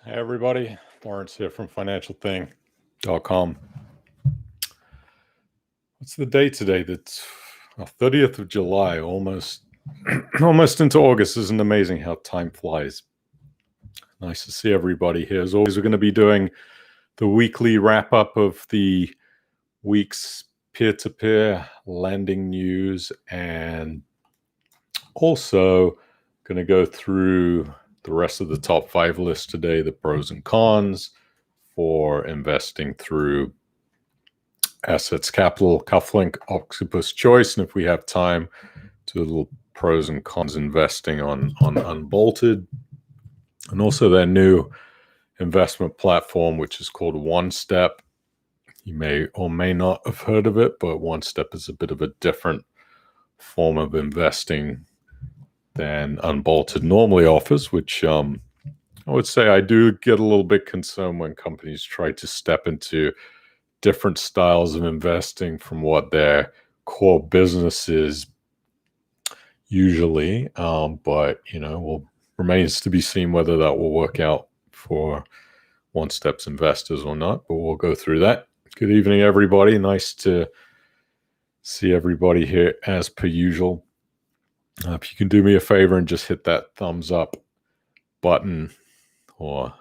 Hey everybody, Lawrence here from financialthing.com. What's the date today? That's 30th of July, almost almost into August. Isn't it amazing how time flies? Nice to see everybody here. As always, we're going to be doing the weekly wrap-up of the week's peer-to-peer lending news, and also going to go through the rest of the top 5 list today, the pros and cons for investing through Assets Capital, Cufflink, Octopus Choice, and if we have time, do a little pros and cons investing on Unbolted, and also their new investment platform, which is called OneStep. You may or may not have heard of it, but OneStep is a bit of a different form of investing than Unbolted normally offers, which I would say I do get a little bit concerned when companies try to step into different styles of investing from what their core business is usually. But, remains to be seen whether that will work out for OneStep's investors or not, but we'll go through that. Good evening, everybody. Nice to see everybody here as per usual. If you can do me a favor and just hit that thumbs up button, or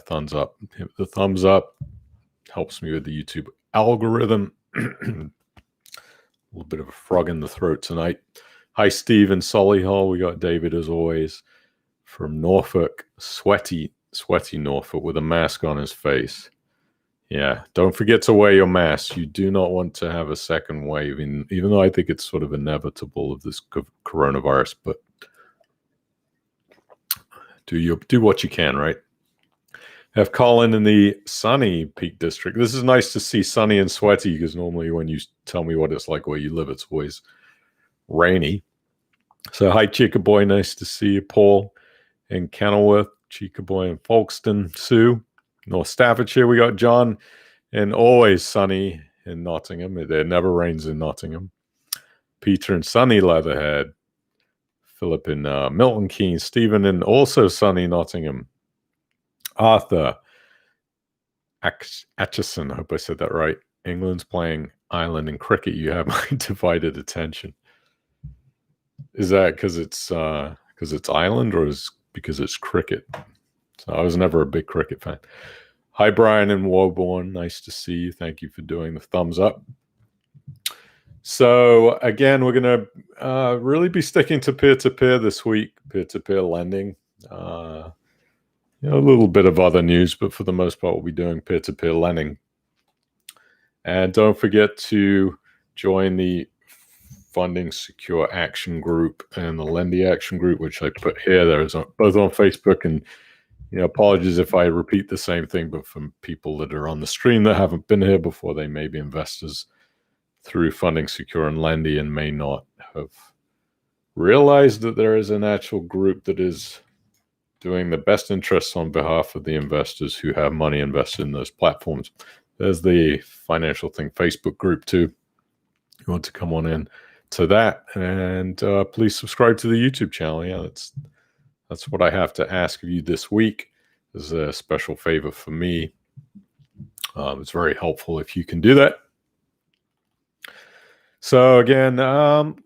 thumbs up. Hit the thumbs up. Helps me with the YouTube algorithm. A little bit of a frog in the throat tonight. Hi, Steve in Solihull. We got David, as always, from Norfolk. Sweaty Norfolk with a mask on his face. Yeah, don't forget to wear your mask. You do not want to have a second wave, even though I think it's sort of inevitable of this coronavirus. But do what you can, right? Have Colin in the sunny Peak District. This is nice to see sunny and sweaty, because normally when you tell me what it's like where you live, it's always rainy. So hi, Chica Boy. Nice to see you. Paul in Kenilworth, Chica Boy in Folkestone, Sue, North Staffordshire. We got John in always sunny in Nottingham. There never rains in Nottingham. Peter in sunny Leatherhead. Philip in Milton Keynes. Stephen in also sunny Nottingham. Arthur Atchison, I hope I said that right. England's playing Ireland in cricket. You have my divided attention. Is that because it's Ireland, or is because it's cricket? So I was never a big cricket fan. Hi, Brian in Woburn. Nice to see you. Thank you for doing the thumbs up. So again, we're going to really be sticking to peer-to-peer this week, peer-to-peer lending. A little bit of other news, but for the most part, we'll be doing peer-to-peer lending. And don't forget to join the Funding Secure Action Group and the Lendy Action Group, which I put here. There's both on Facebook. And apologies if I repeat the same thing, but from people that are on the stream that haven't been here before, they may be investors through Funding Secure and Lendy and may not have realized that there is an actual group that is doing the best interests on behalf of the investors who have money invested in those platforms. There's the Financial Thing Facebook group too. You want to come on in to that, and please subscribe to the YouTube channel. Yeah, that's what I have to ask of you this week. This is a special favor for me. It's very helpful if you can do that. So again,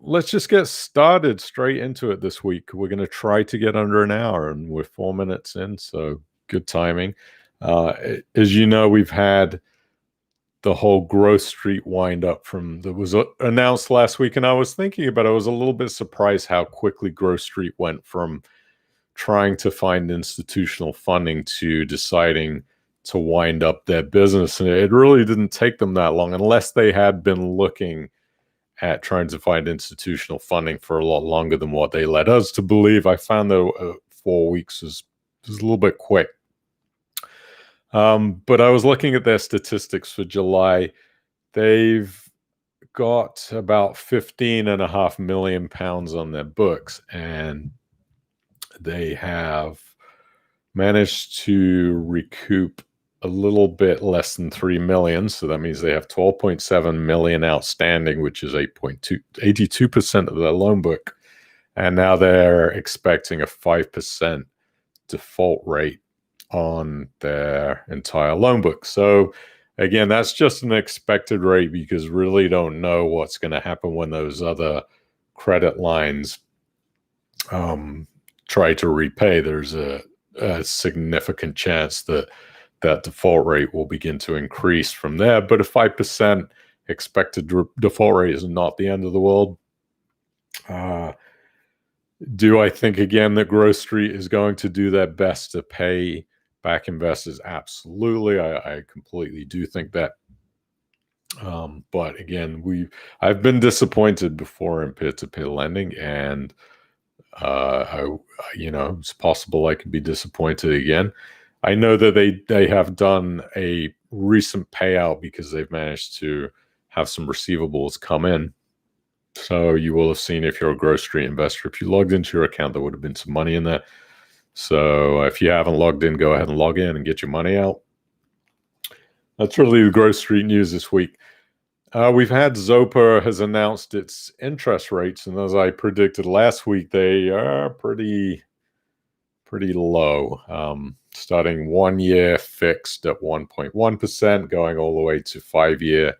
let's just get started straight into it this week. We're going to try to get under an hour, and we're 4 minutes in, so good timing. As you know, we've had the whole Growth Street wind up that was announced last week, and I was thinking about it. I was a little bit surprised how quickly Growth Street went from trying to find institutional funding to deciding to wind up their business. And it really didn't take them that long, unless they had been looking at trying to find institutional funding for a lot longer than what they led us to believe. I found that 4 weeks was a little bit quick. But I was looking at their statistics for July. They've got about £15.5 million on their books, and they have managed to recoup a little bit less than 3 million. So that means they have 12.7 million outstanding, which is 82% of their loan book. And now they're expecting a 5% default rate on their entire loan book. So again, that's just an expected rate because really don't know what's going to happen when those other credit lines try to repay. There's a significant chance that that default rate will begin to increase from there. But a 5% expected default rate is not the end of the world. Do I think, again, that Growth Street is going to do their best to pay back investors? Absolutely. I completely do think that. But again, I've been disappointed before in peer-to-peer lending, and it's possible I could be disappointed again. I know that they have done a recent payout because they've managed to have some receivables come in. So you will have seen, if you're a Growth Street investor, if you logged into your account, there would have been some money in there. So if you haven't logged in, go ahead and log in and get your money out. That's really the Growth Street news this week. We've had Zopa has announced its interest rates, and as I predicted last week, they are pretty low. Starting 1 year fixed at 1.1%, going all the way to 5 year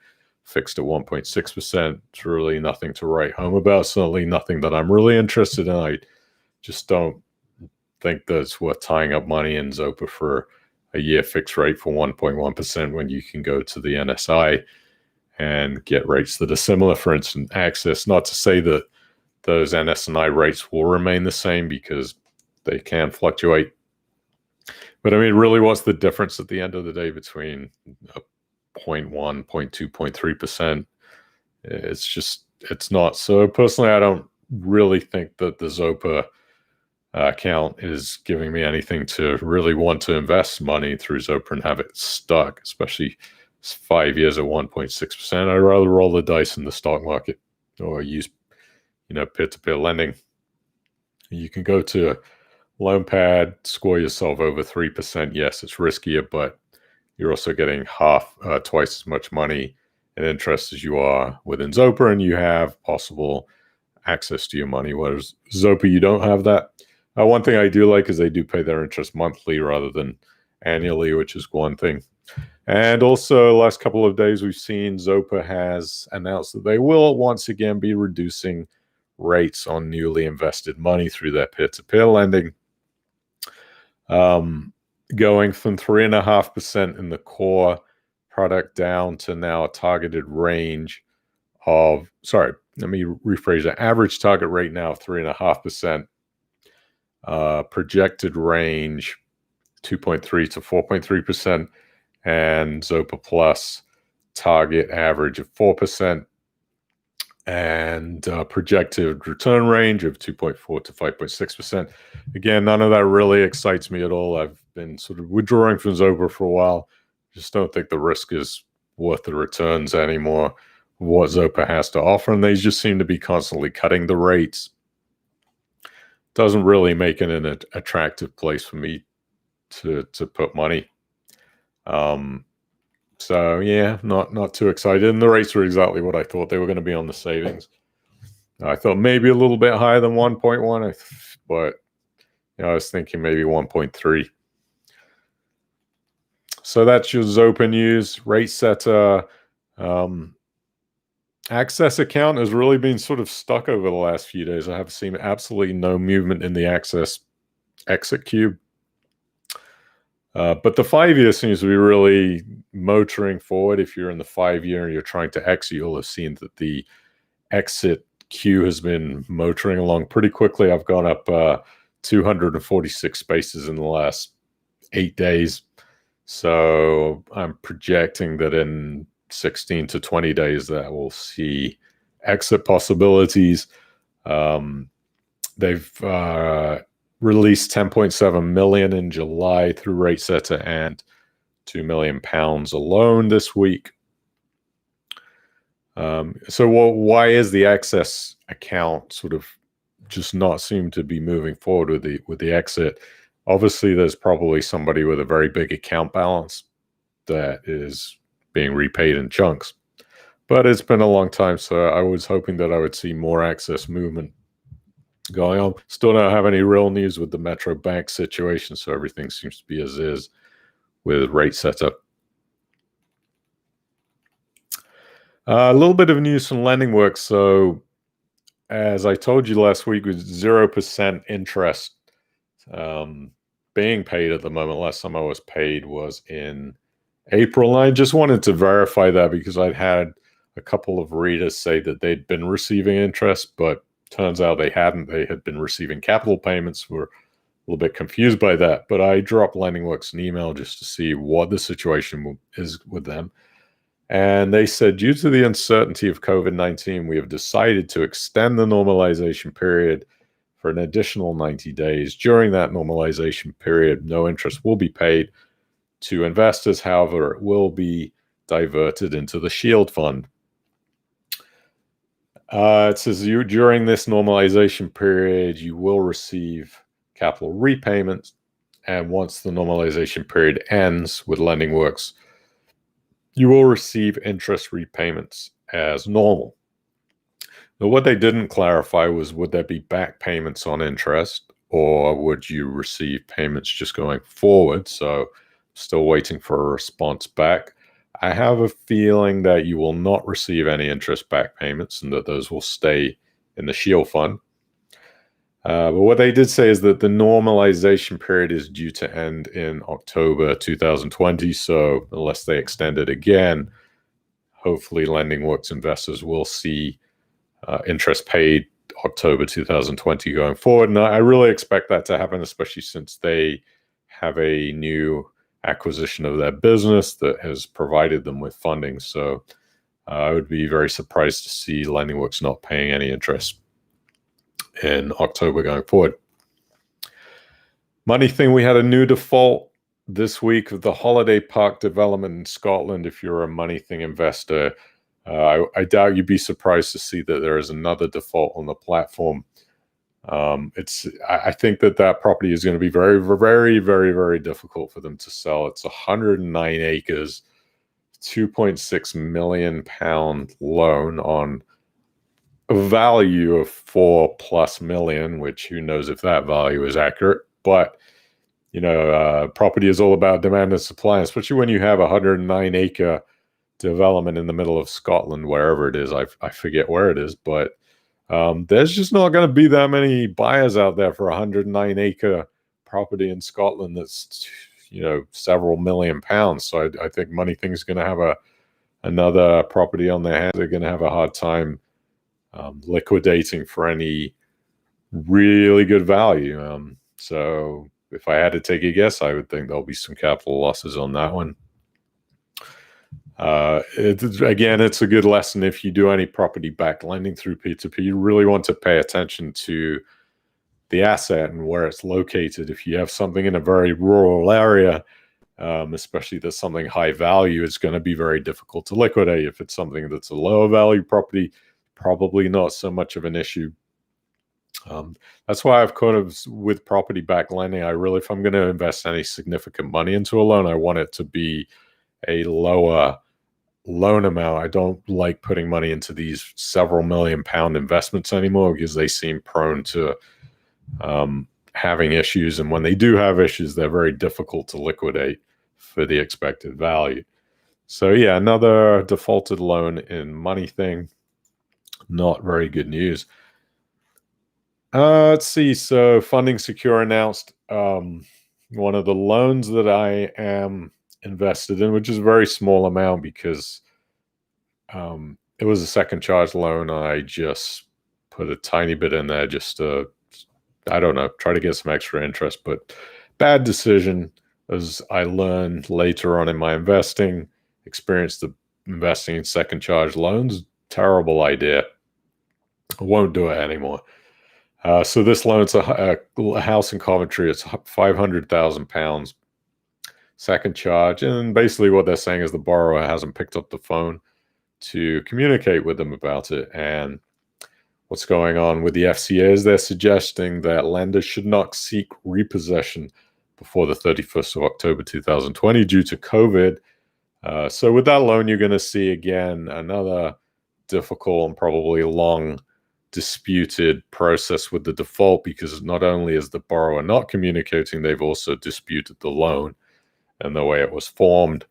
fixed at 1.6%. It's really nothing to write home about. Certainly nothing that I'm really interested in. I just don't think that it's worth tying up money in Zopa for a year fixed rate for 1.1% when you can go to the NSI and get rates that are similar. For instance, Access, not to say that those NS&I rates will remain the same because they can fluctuate. But I mean, really, what's the difference at the end of the day between 0.1, 0.2, 0.3%? It's not. So personally, I don't really think that the Zopa account is giving me anything to really want to invest money through Zopa and have it stuck, especially 5 years at 1.6%. I'd rather roll the dice in the stock market or use, peer-to-peer lending. You can go to LoanPad, score yourself over 3%. Yes, it's riskier, but you're also getting twice as much money in interest as you are within Zopa, and you have possible access to your money. Whereas Zopa, you don't have that. One thing I do like is they do pay their interest monthly rather than annually, which is one thing. And also, the last couple of days, we've seen Zopa has announced that they will once again be reducing rates on newly invested money through their peer-to-peer lending, going from 3.5% in the core product down to now a targeted range of, let me rephrase that, average target rate now of 3.5%, projected range 2.3 to 4.3%, and Zopa Plus target average of 4%, and projected return range of 2.4 to 5.6%. Again, none of that really excites me at all. I've been sort of withdrawing from Zopa for a while. Just don't think the risk is worth the returns anymore, what Zopa has to offer, and they just seem to be constantly cutting the rates. Doesn't really make it an attractive place for me to put money. So yeah, not too excited. And the rates were exactly what I thought they were going to be on the savings. I thought maybe a little bit higher than 1.1, but I was thinking maybe 1.3. So that's your Zopa news. RateSetter Access account has really been sort of stuck over the last few days. I have seen absolutely no movement in the Access exit cube. But the 5 year seems to be really motoring forward. If you're in the 5 year and you're trying to exit, you'll have seen that the exit queue has been motoring along pretty quickly. I've gone up 246 spaces in the last 8 days. So I'm projecting that in 16 to 20 days that we'll see exit possibilities. They've released 10.7 million in July through RateSetter and £2 million alone this week. So why is the Access account sort of just not seem to be moving forward with the exit? Obviously, there's probably somebody with a very big account balance that is being repaid in chunks. But it's been a long time, so I was hoping that I would see more Access movement. going on. Still don't have any real news with the Metro Bank situation, so everything seems to be as is with rate setup. A little bit of news from LendingWorks. So, as I told you last week, with 0% interest being paid at the moment. Last time I was paid was in April. And I just wanted to verify that because I'd had a couple of readers say that they'd been receiving interest, but turns out they hadn't. They had been receiving capital payments. Were a little bit confused by that. But I dropped LendingWorks an email just to see what the situation is with them. And they said, due to the uncertainty of COVID-19, we have decided to extend the normalization period for an additional 90 days. During that normalization period, no interest will be paid to investors. However, it will be diverted into the Shield Fund. It says during this normalization period, you will receive capital repayments. And once the normalization period ends with LendingWorks, you will receive interest repayments as normal. Now, what they didn't clarify was, would there be back payments on interest, or would you receive payments just going forward? So still waiting for a response back. I have a feeling that you will not receive any interest back payments and that those will stay in the Shield Fund. But what they did say is that the normalization period is due to end in October 2020. So unless they extend it again, hopefully LendingWorks investors will see interest paid October 2020 going forward. And I really expect that to happen, especially since they have a new acquisition of their business that has provided them with funding. So I would be very surprised to see LendingWorks not paying any interest in October going forward. Money thing, we had a new default this week of the Holiday Park development in Scotland. If you're a Money thing investor, I doubt you'd be surprised to see that there is another default on the platform. I think that property is going to be very, very, very, very difficult for them to sell. It's 109 acres, £2.6 million loan on a value of $4+ million, which who knows if that value is accurate. But property is all about demand and supply, especially when you have a 109-acre development in the middle of Scotland, wherever it is. I forget where it is, but there's just not going to be that many buyers out there for a 109-acre property in Scotland that's several million pounds. So I think Money Thing is going to have another property on their hands. They're going to have a hard time liquidating for any really good value. So if I had to take a guess, I would think there'll be some capital losses on that one. It's a good lesson if you do any property-backed lending through P2P. You really want to pay attention to the asset and where it's located. If you have something in a very rural area, especially that's something high value, it's going to be very difficult to liquidate. If it's something that's a lower value property, probably not so much of an issue. That's why I've kind of, with property-backed lending, if I'm going to invest any significant money into a loan, I want it to be a lower loan amount. I don't like putting money into these several £1 million investments anymore because they seem prone to having issues. And when they do have issues, they're very difficult to liquidate for the expected value. So yeah, another defaulted loan in Money Thing. Not very good news. Let's see. So Funding Secure announced one of the loans that I am invested in, which is a very small amount because it was a second charge loan. I just put a tiny bit in there just to, I don't know, try to get some extra interest, but bad decision, as I learned later on in my investing experience. The investing in second charge loans, terrible idea. I won't do it anymore. So this loan's a house in Coventry. It's £500,000 second charge. And basically what they're saying is the borrower hasn't picked up the phone to communicate with them about it. And what's going on with the FCA is they're suggesting that lenders should not seek repossession before the 31st of October 2020 due to COVID. So with that loan, you're going to see, again, another difficult and probably long disputed process with the default, because not only is the borrower not communicating, they've also disputed the loan and the way it was formed.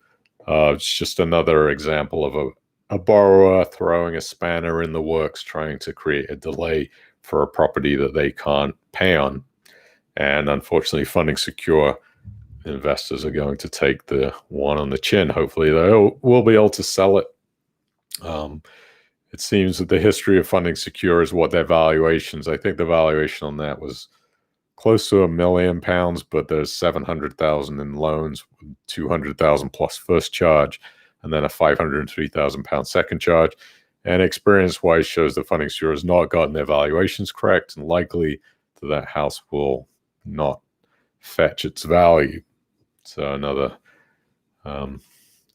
It's just another example of a borrower throwing a spanner in the works, trying to create a delay for a property that they can't pay on. And unfortunately, Funding Secure investors are going to take the one on the chin. Hopefully, they will be able to sell it. It seems that the history of Funding Secure is what their valuations. I think the valuation on that was close to £1 million, but there's 700,000 in loans, 200,000 plus first charge, and then a £503,000 second charge. And experience-wise shows that Funding Secure has not gotten their valuations correct, and likely that house will not fetch its value. So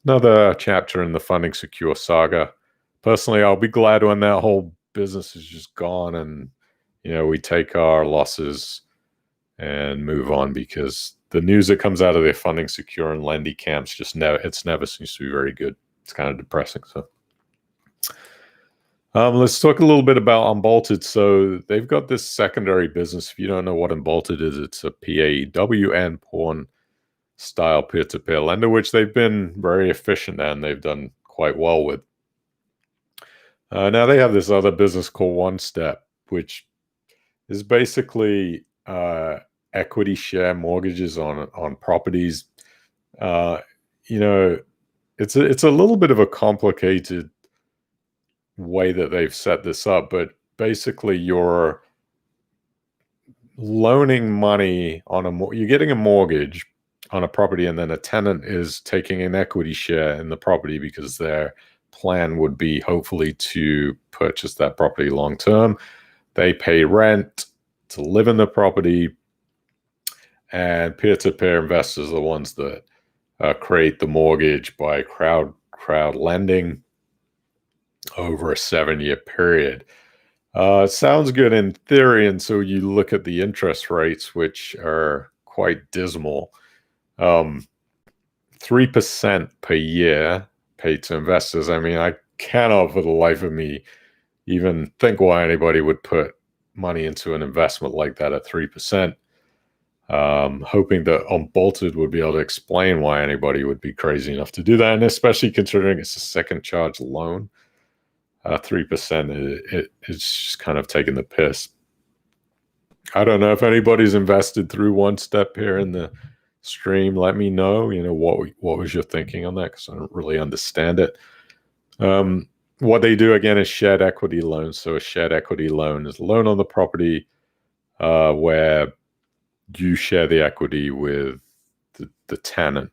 another chapter in the Funding Secure saga. Personally, I'll be glad when that whole business is just gone, and we take our losses and move on, because the news that comes out of the Funding Secure and Lendy camps just never seems to be very good. It's kind of depressing. So let's talk a little bit about Unbolted. So they've got this secondary business. If you don't know what Unbolted is, it's a PAWN pawn style peer-to-peer lender, which they've been very efficient at and they've done quite well with. Now they have this other business called One Step, which is basically equity share mortgages on properties. It's a little bit of a complicated way that they've set this up, but basically you're loaning money you're getting a mortgage on a property, and then a tenant is taking an equity share in the property because their plan would be hopefully to purchase that property long term. They pay rent to live in the property, and peer-to-peer investors are the ones that create the mortgage by crowd lending over a 7-year period. It sounds good in theory, and so you look at the interest rates, which are quite dismal. 3% per year paid to investors. I mean, I cannot for the life of me even think why anybody would put money into an investment like that at 3%. Hoping that Unbolted would be able to explain why anybody would be crazy enough to do that, and especially considering it's a second charge loan. 3%, it's just kind of taking the piss. I don't know if anybody's invested through One Step here in the stream. Let me know, what was your thinking on that, because I don't really understand it. What they do again is shared equity loans. So a shared equity loan is a loan on the property where you share the equity with the tenant.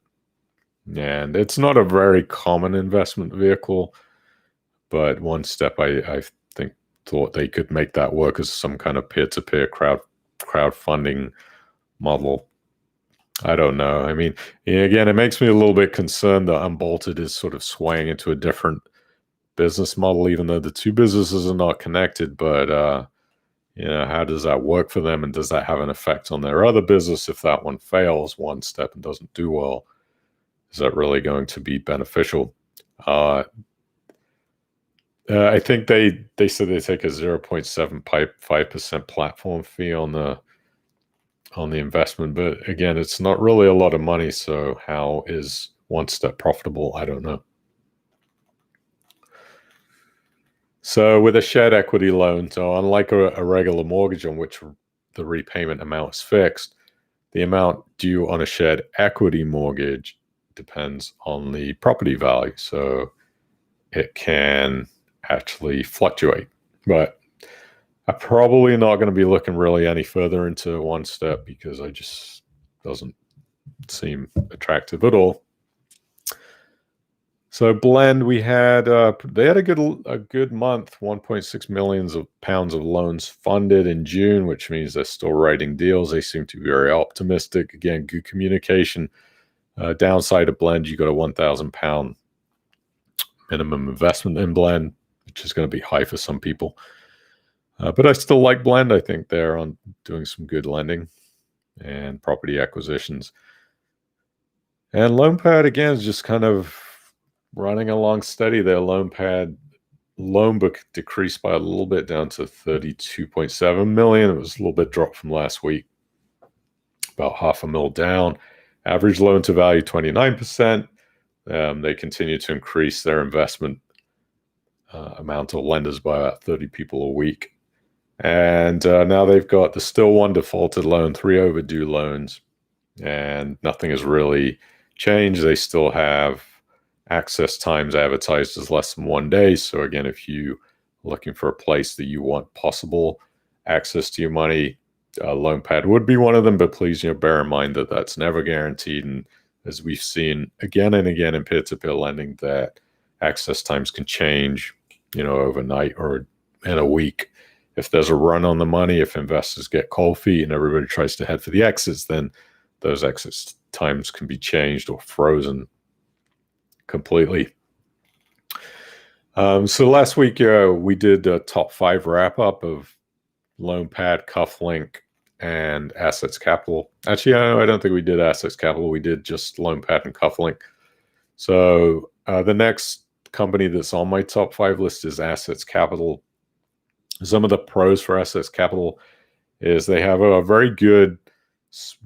And it's not a very common investment vehicle, but One Step, I think, thought they could make that work as some kind of peer-to-peer crowdfunding model. I don't know. I mean, again, it makes me a little bit concerned that Unbolted is sort of swaying into a different business model, even though the two businesses are not connected. But, how does that work for them? And does that have an effect on their other business? If that one fails, One Step, and doesn't do well, is that really going to be beneficial? I think they said they take a 0.75% platform fee on the investment, but again, it's not really a lot of money. So how is One Step profitable? I don't know. So with a shared equity loan, so unlike a regular mortgage on which the repayment amount is fixed, the amount due on a shared equity mortgage depends on the property value. So it can actually fluctuate, but I'm probably not going to be looking really any further into One Step because it just doesn't seem attractive at all. So Blend, they had a good month, 1.6 million pounds of loans funded in June, which means they're still writing deals. They seem to be very optimistic. Again, good communication. Downside of Blend, you got a £1,000 minimum investment in Blend, which is going to be high for some people. But I still like Blend. I think they're on doing some good lending and property acquisitions. And LoanPad, again, is just kind of running along steady. Their LoanPad loan book decreased by a little bit down to 32.7 million. It was a little bit dropped from last week, about $500,000 down. Average loan to value 29%. They continue to increase their investment amount of lenders by about 30 people a week. And now they've got the still one defaulted loan, 3 overdue loans, and nothing has really changed. They still have access times advertised as less than 1 day. So again, if you are looking for a place that you want possible access to your money, LoanPad would be one of them, but please, bear in mind that that's never guaranteed. And as we've seen again and again in peer-to-peer lending, that access times can change, overnight or in a week. If there's a run on the money, if investors get cold feet and everybody tries to head for the exits, then those exit times can be changed or frozen completely. So last week we did a top 5 wrap-up of LoanPad, Cufflink, and Assets Capital. Actually, I don't think we did Assets Capital. We did just LoanPad and Cufflink. So the next company that's on my top 5 list is Assets Capital. Some of the pros for Assets Capital is they have a very good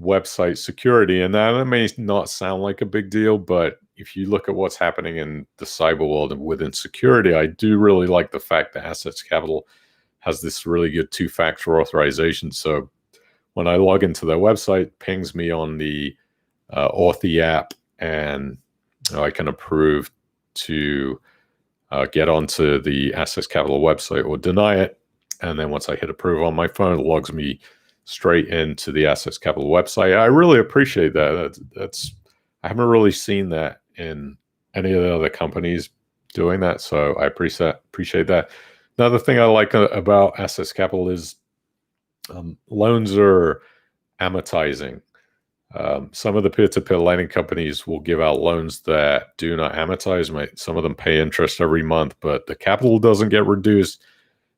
website security, and that may not sound like a big deal, but if you look at what's happening in the cyber world and within security, I do really like the fact that Assets Capital has this really good 2-factor authorization. So when I log into their website, it pings me on the Authy app, and I can approve to get onto the Assets Capital website or deny it. And then once I hit approve on my phone, it logs me straight into the Assets Capital website. I really appreciate that. I haven't really seen that in any of the other companies doing that, so I appreciate that. Another thing I like about Assets Capital is loans are amortizing. Some of the peer-to-peer lending companies will give out loans that do not amortize. Some of them pay interest every month, but the capital doesn't get reduced,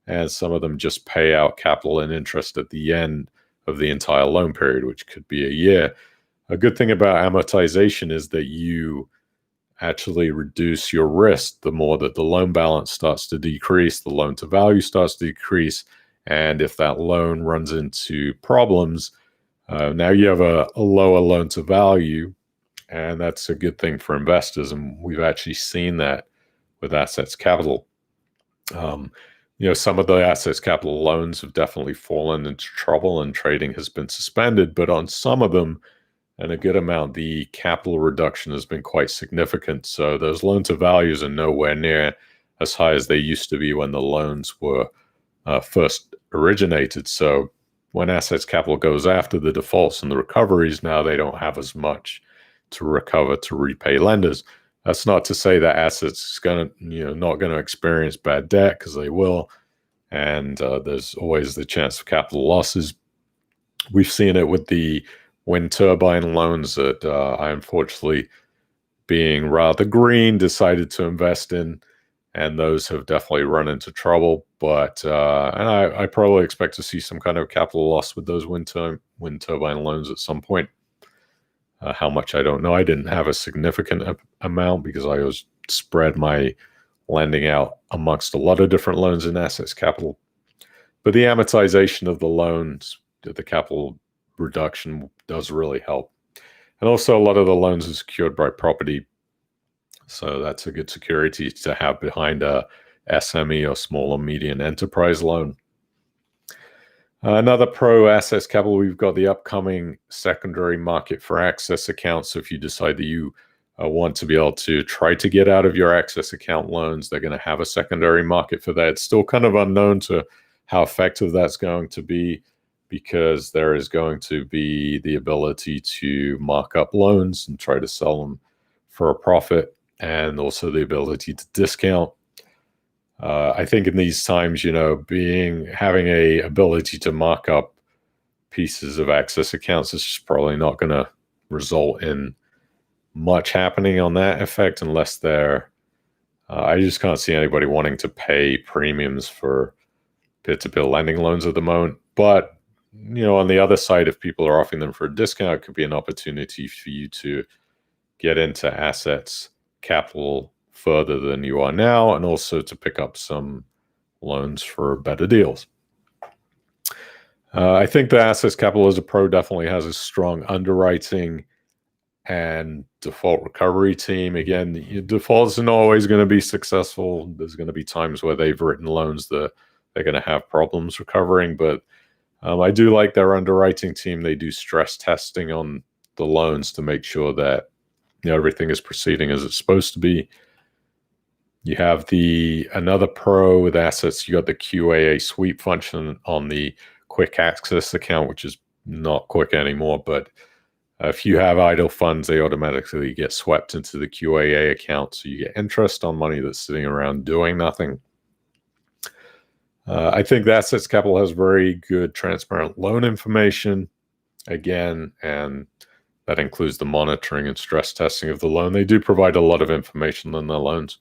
and some of them just pay out capital and interest at the end of the entire loan period, which could be a year. A good thing about amortization is that you actually reduce your risk. The more that the loan balance starts to decrease, the loan to value starts to decrease. And if that loan runs into problems, now you have a lower loan to value, and that's a good thing for investors. And we've actually seen that with Assets Capital. Some of the Assets Capital loans have definitely fallen into trouble and trading has been suspended, but on some of them, and a good amount, the capital reduction has been quite significant. So those loan to values are nowhere near as high as they used to be when the loans were first originated. So when Assets Capital goes after the defaults and the recoveries, now they don't have as much to recover to repay lenders. That's not to say that Assets is not going to experience bad debt, because they will, and there's always the chance of capital losses. We've seen it with the wind turbine loans that I, unfortunately, being rather green, decided to invest in, and those have definitely run into trouble. But and I probably expect to see some kind of capital loss with those wind turbine loans at some point. How much, I don't know. I didn't have a significant amount because I always spread my lending out amongst a lot of different loans in Assets Capital. But the amortization of the loans, the capital reduction, does really help. And also a lot of the loans are secured by property. So that's a good security to have behind a SME or small or medium enterprise loan. Another pro Assets Capital, we've got the upcoming secondary market for access accounts. So if you decide that you want to be able to try to get out of your access account loans, they're going to have a secondary market for that. It's still kind of unknown to how effective that's going to be, because there is going to be the ability to mark up loans and try to sell them for a profit, and also the ability to discount. I think in these times, having a ability to mark up pieces of access accounts is just probably not going to result in much happening on that effect, unless I just can't see anybody wanting to pay premiums for peer-to-peer lending loans at the moment. But, on the other side, if people are offering them for a discount, it could be an opportunity for you to get into Assets Capital further than you are now, and also to pick up some loans for better deals. I think the Assets Capital as a Pro definitely has a strong underwriting and default recovery team. Again, defaults are not always going to be successful. There's going to be times where they've written loans that they're going to have problems recovering, but I do like their underwriting team. They do stress testing on the loans to make sure that everything is proceeding as it's supposed to be. You have another pro with assets. You got the QAA sweep function on the quick access account, which is not quick anymore, but if you have idle funds, they automatically get swept into the QAA account. So you get interest on money that's sitting around doing nothing. I think the Assets Capital has very good transparent loan information, again, and that includes the monitoring and stress testing of the loan. They do provide a lot of information on their loans.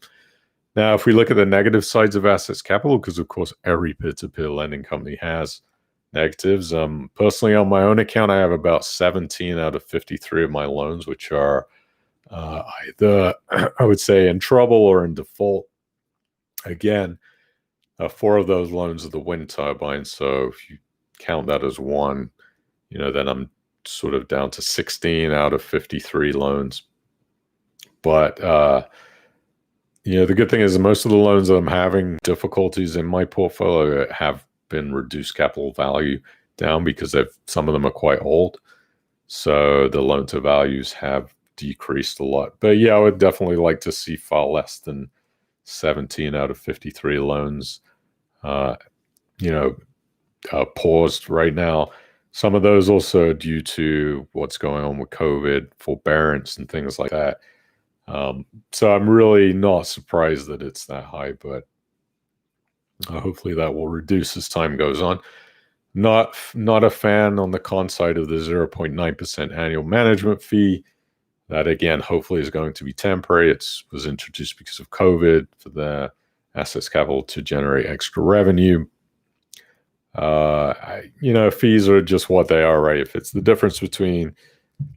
Now, if we look at the negative sides of Assets Capital, because of course every peer-to-peer lending company has negatives. Personally, on my own account, I have about 17 out of 53 of my loans, which are either, I would say, in trouble or in default. Again, 4 of those loans are the wind turbine. So if you count that as one, then I'm sort of down to 16 out of 53 loans. But, the good thing is most of the loans that I'm having difficulties in my portfolio have been reduced capital value down because some of them are quite old. So the loan to values have decreased a lot. But yeah, I would definitely like to see far less than 17 out of 53 loans, paused right now. Some of those also due to what's going on with COVID, forbearance, and things like that. So I'm really not surprised that it's that high, but hopefully that will reduce as time goes on. Not a fan on the con side of the 0.9% annual management fee. That, again, hopefully is going to be temporary. It was introduced because of COVID for the Assets Capital to generate extra revenue. Fees are just what they are, right? If it's the difference between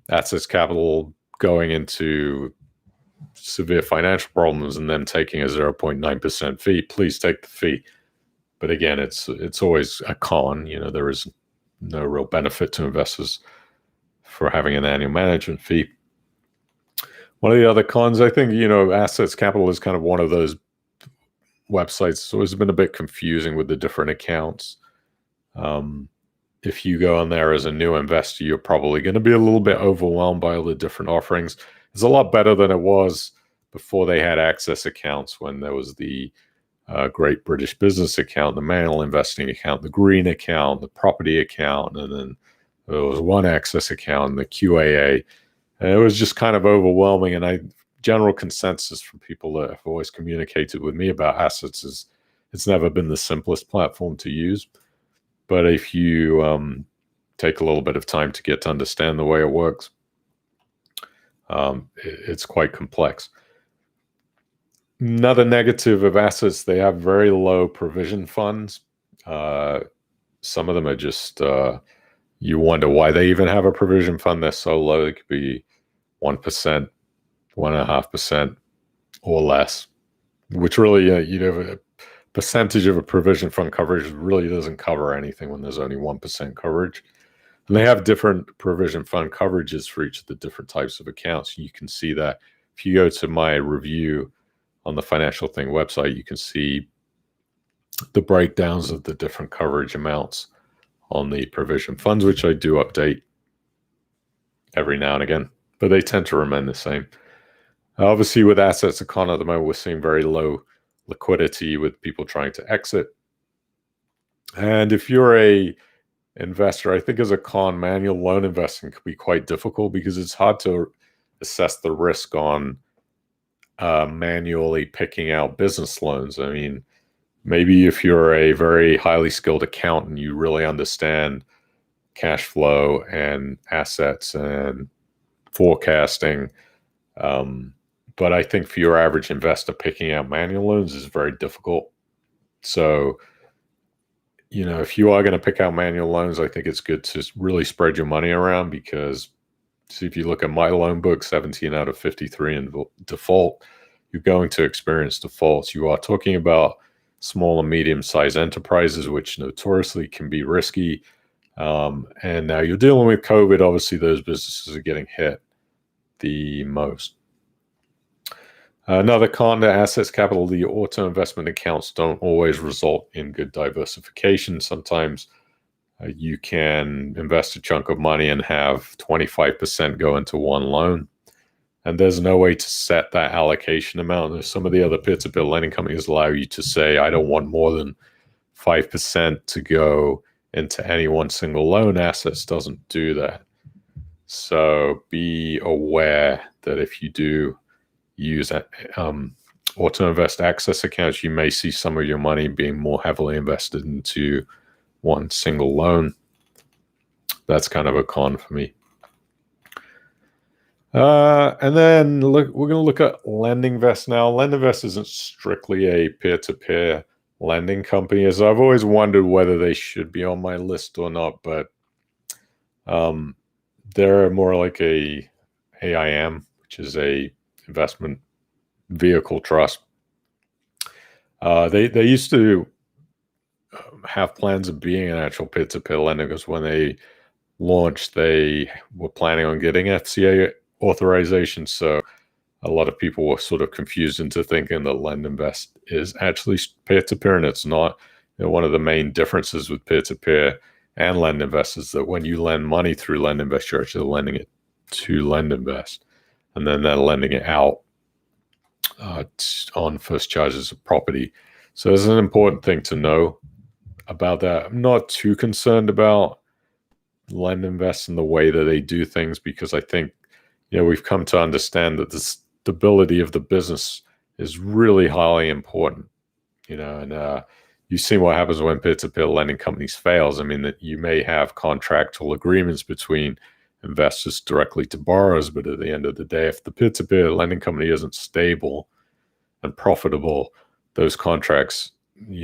Assets Capital going into severe financial problems and then taking a 0.9% fee, please take the fee. But again, it's always a con. There is no real benefit to investors for having an annual management fee. One of the other cons, I think, Assets Capital is kind of one of those websites. It's always been a bit confusing with the different accounts. If you go on there as a new investor, you're probably going to be a little bit overwhelmed by all the different offerings. It's a lot better than it was before they had access accounts, when there was the Great British Business account, the manual investing account, the green account, the property account, and then there was one access account, the QAA. And it was just kind of overwhelming. And general consensus from people that have always communicated with me about assets is it's never been the simplest platform to use. But if you take a little bit of time to get to understand the way it works, it's quite complex. Another negative of assets, they have very low provision funds. Some of them are just, you wonder why they even have a provision fund. They're so low. It could be 1%, 1.5%, or less, which really, a percentage of a provision fund coverage really doesn't cover anything when there's only 1% coverage. And they have different provision fund coverages for each of the different types of accounts. You can see that if you go to my review on the Financial Thing website, you can see the breakdowns of the different coverage amounts on the provision funds, which I do update every now and again, but they tend to remain the same. Obviously, with Assets Econ at the moment, we're seeing very low liquidity with people trying to exit. And if you're a investor, I think as a con, manual loan investing can be quite difficult because it's hard to assess the risk on manually picking out business loans. I mean, maybe if you're a very highly skilled accountant, you really understand cash flow and assets and forecasting. But I think for your average investor, picking out manual loans is very difficult. So, if you are going to pick out manual loans, I think it's good to really spread your money around, because see, if you look at my loan book, 17 out of 53 in default, you're going to experience defaults. You are talking about small and medium-sized enterprises, which notoriously can be risky. And now you're dealing with COVID. Obviously, those businesses are getting hit the most. Another con to assets capital, the auto investment accounts don't always result in good diversification. Sometimes you can invest a chunk of money and have 25% go into one loan. And there's no way to set that allocation amount. There's some of the other peer-to-peer lending companies allow you to say, I don't want more than 5% to go into any one single loan. Assets doesn't do that. So be aware that if you do use auto invest access accounts, you may see some of your money being more heavily invested into one single loan. That's kind of a con for me. And then we're going to look at LendInvest now. LendInvest isn't strictly a peer-to-peer lending company, as I've always wondered whether they should be on my list or not, but they're more like a AIM, which is a investment vehicle trust. They used to have plans of being an actual peer-to-peer lender, because when they launched, they were planning on getting FCA authorization. So a lot of people were sort of confused into thinking that LendInvest is actually peer-to-peer, and it's not. One of the main differences with peer-to-peer and LendInvest is that when you lend money through LendInvest, you're actually lending it to LendInvest, and then they're lending it out on first charges of property. So there's an important thing to know about that. I'm not too concerned about LendInvest and the way that they do things, because I think we've come to understand that the stability of the business is really highly important. And you've seen what happens when peer-to-peer lending companies fails. I mean, that you may have contractual agreements between investors directly to borrowers, but at the end of the day, if the peer-to-peer lending company isn't stable and profitable, those contracts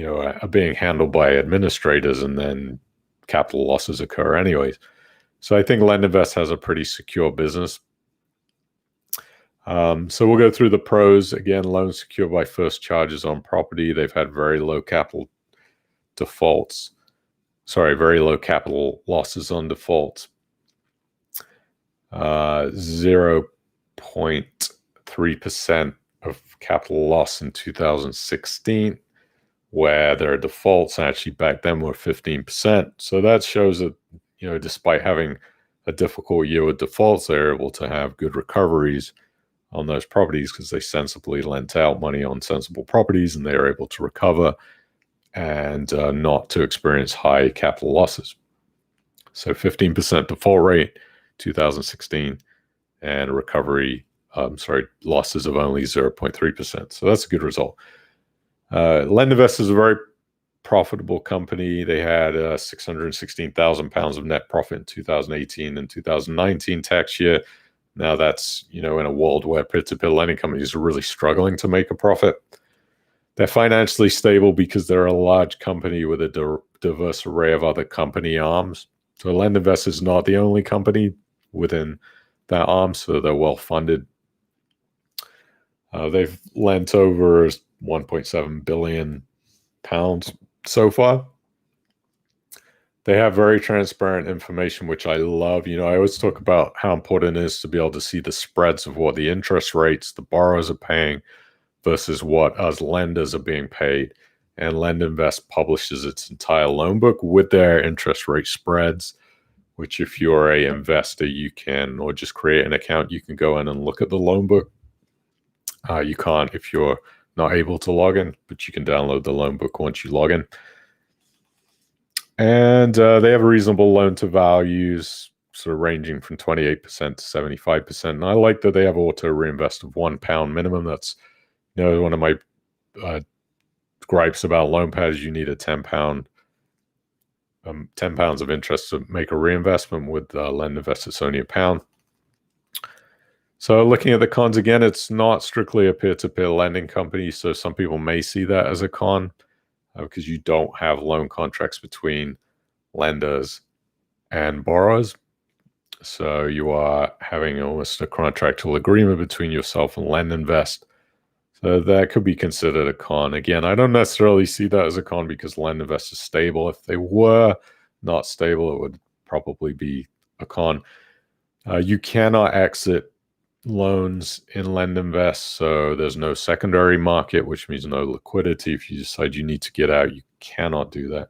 are being handled by administrators, and then capital losses occur anyways. So I think LendInvest has a pretty secure business. So we'll go through the pros. Again, loans secured by first charges on property. They've had very low capital defaults. Very low capital losses on defaults. 0.3% of capital loss in 2016, where their defaults actually back then were 15%. So that shows that, despite having a difficult year with defaults, they're able to have good recoveries on those properties because they sensibly lent out money on sensible properties, and they are able to recover and not to experience high capital losses. So 15% default rate, 2016, and recovery, losses of only 0.3%. So that's a good result. LendInvest is a very profitable company. They had 616,000 pounds of net profit in 2018 and 2019 tax year. Now that's, in a world where peer-to-peer lending companies are really struggling to make a profit. They're financially stable because they're a large company with a diverse array of other company arms. So LendInvest is not the only company within that arm, so they're well funded. They've lent over 1.7 billion pounds so far. They have very transparent information, which I love. I always talk about how important it is to be able to see the spreads of what the interest rates the borrowers are paying versus what us lenders are being paid. And LendInvest publishes its entire loan book with their interest rate spreads, which if you're a investor, you can, or just create an account, you can go in and look at the loan book. You can't if you're not able to log in, but you can download the loan book once you log in. And they have reasonable loan to values, sort of ranging from 28% to 75%. And I like that they have auto reinvest of £1 minimum. That's, one of my gripes about LoanPad. You need a £10 of interest to make a reinvestment. With LendInvest, it's only £1. So looking at the cons again, it's not strictly a peer-to-peer lending company. So some people may see that as a con, because you don't have loan contracts between lenders and borrowers. So you are having almost a contractual agreement between yourself and LendInvest. So that could be considered a con. Again, I don't necessarily see that as a con because LendInvest is stable. If they were not stable, it would probably be a con. You cannot exit loans in LendInvest, so there's no secondary market, which means no liquidity. If you decide you need to get out, you cannot do that.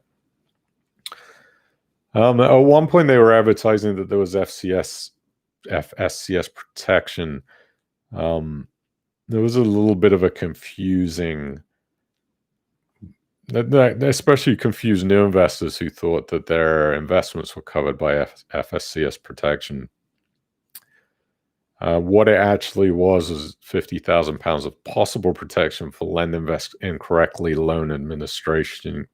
At one point, they were advertising that there was FSCS protection. There was a little bit of a confusing, especially confused new investors who thought that their investments were covered by FSCS protection. What it actually was is £50,000 of possible protection for LendInvest incorrectly loan administering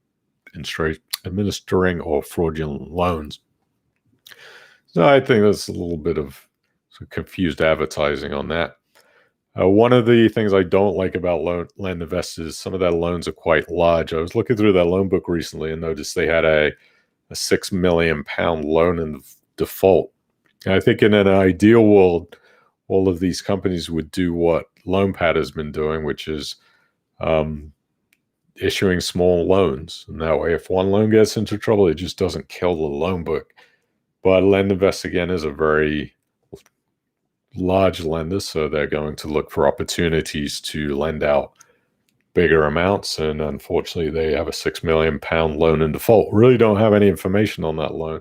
or fraudulent loans. So I think there's a little bit of confused advertising on that. One of the things I don't like about LendInvest is some of their loans are quite large. I was looking through their loan book recently and noticed they had a £6 million loan in default. And I think in an ideal world, all of these companies would do what LoanPad has been doing, which is issuing small loans. And that way, if one loan gets into trouble, it just doesn't kill the loan book. But LendInvest, again, is a very large lender, so they're going to look for opportunities to lend out bigger amounts. And unfortunately, they have a £6 million loan in default. Really don't have any information on that loan.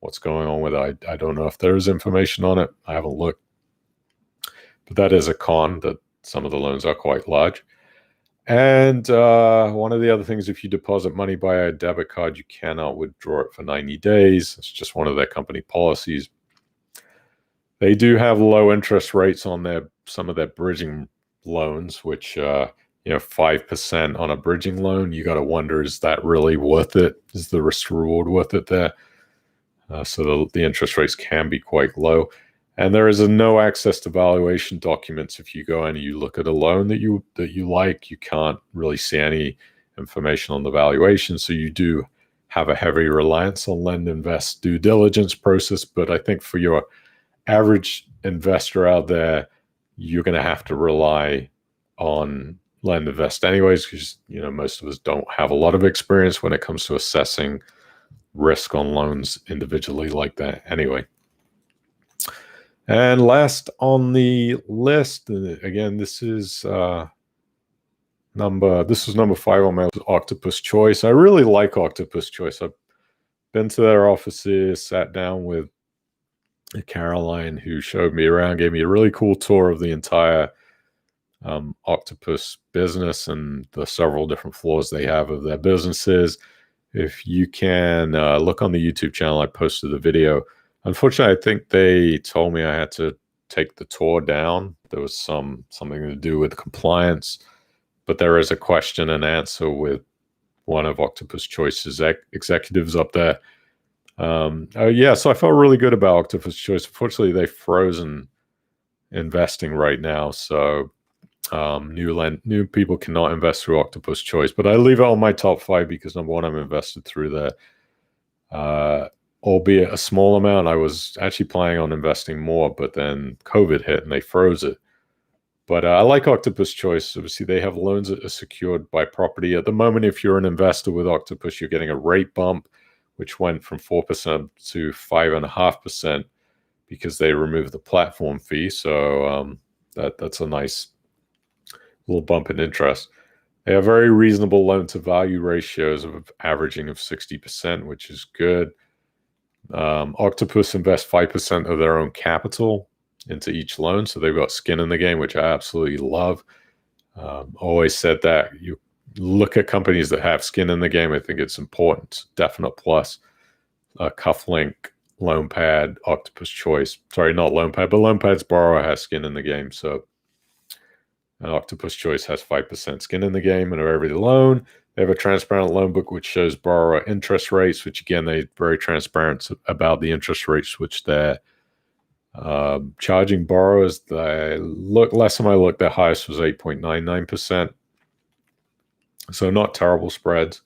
What's going on with it? I don't know if there is information on it. I haven't looked. But that is a con, that some of the loans are quite large. And one of the other things, if you deposit money by a debit card, you cannot withdraw it for 90 days. It's just one of their company policies. They do have low interest rates on some of their bridging loans, which 5% on a bridging loan. You got to wonder, is that really worth it? Is the risk reward worth it there? So the interest rates can be quite low. And there is a no access to valuation documents. If you go in and you look at a loan that you like, you can't really see any information on the valuation. So you do have a heavy reliance on LendInvest due diligence process. But I think for your average investor out there, you're going to have to rely on LendInvest anyways, because most of us don't have a lot of experience when it comes to assessing risk on loans individually like that anyway. And last on the list, again, this is number 5 on my list, Octopus Choice. I really like Octopus Choice. I've been to their offices, sat down with Caroline, who showed me around, gave me a really cool tour of the entire Octopus business and the several different floors they have of their businesses. If you can look on the YouTube channel, I posted the video. Unfortunately, I think they told me I had to take the tour down. There was something to do with compliance, but there is a question and answer with one of Octopus Choice's executives up there. So I felt really good about Octopus Choice. Unfortunately, they've frozen investing right now, so new people cannot invest through Octopus Choice. But I leave it on my top 5 because number one, I'm invested through there. Albeit a small amount. I was actually planning on investing more, but then COVID hit and they froze it. But I like Octopus Choice. Obviously, they have loans that are secured by property. At the moment, if you're an investor with Octopus, you're getting a rate bump, which went from 4% to 5.5% because they removed the platform fee. So that's a nice little bump in interest. They have very reasonable loan-to-value ratios of averaging of 60%, which is good. Octopus invests 5% of their own capital into each loan, so they've got skin in the game, which I absolutely love. Always said that you look at companies that have skin in the game. I think it's important. Definite plus. Cufflink, LoanPad, Octopus Choice. Sorry, not LoanPad, but LoanPad's borrower has skin in the game. So an Octopus Choice has 5% skin in the game, and every loan they have a transparent loan book which shows borrower interest rates, which again, they're very transparent about the interest rates which they're charging borrowers. Last time I looked, their highest was 8.99%. So not terrible spreads.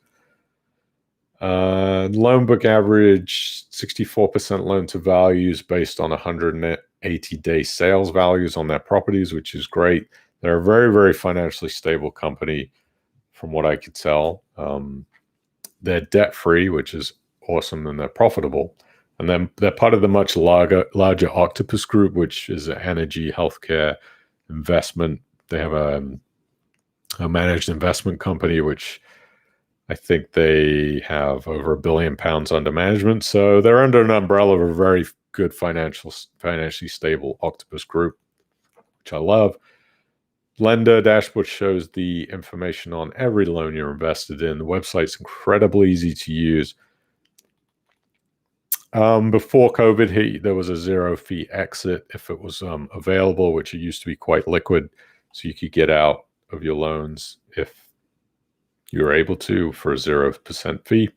Loan book average 64% loan to values based on 180-day sales values on their properties, which is great. They're a very, very financially stable company, from what I could tell. They're debt-free, which is awesome, and they're profitable. And then they're part of the much larger Octopus Group, which is an energy, healthcare, investment. They have a managed investment company, which I think they have over £1 billion under management. So they're under an umbrella of a very good financially stable Octopus Group, which I love. Lender dashboard shows the information on every loan you're invested in. The website's incredibly easy to use. Before COVID hit, there was a zero fee exit if it was available, which it used to be quite liquid. So you could get out of your loans if you were able to for a 0% fee.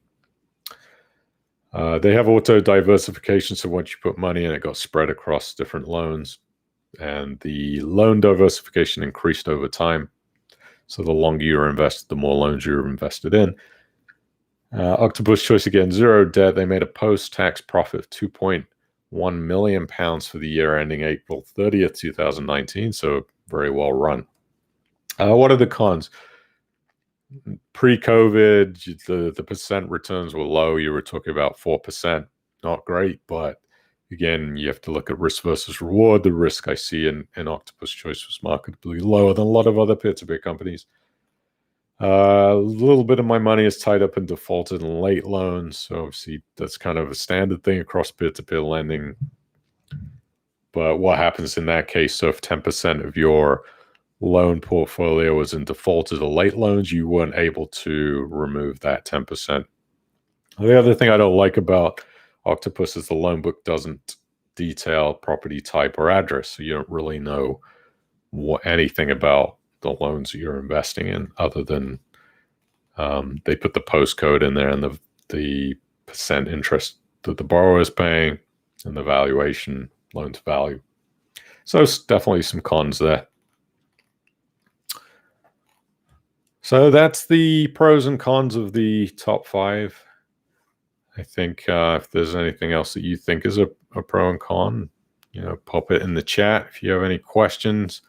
They have auto diversification. So once you put money in, it got spread across different loans. And the loan diversification increased over time. So the longer you're invested, the more loans you're invested in. Octopus Choice, again, zero debt. They made a post-tax profit of £2.1 million for the year ending April 30th, 2019. So very well run. What are the cons? Pre-COVID, the percent returns were low. You were talking about 4%. Not great, but again, you have to look at risk versus reward. The risk I see in Octopus Choice was markedly lower than a lot of other peer-to-peer companies. A little bit of my money is tied up in defaulted and late loans. So obviously that's kind of a standard thing across peer-to-peer lending. But what happens in that case? So if 10% of your loan portfolio was in defaulted or late loans, you weren't able to remove that 10%. The other thing I don't like about Octopus is the loan book doesn't detail property type or address, so you don't really know anything about the loans that you're investing in, other than they put the postcode in there and the percent interest that the borrower is paying and the valuation, loan to value. So it's definitely some cons there. So that's the pros and cons of the top 5. I think if there's anything else that you think is a pro and con, pop it in the chat. If you have any questions,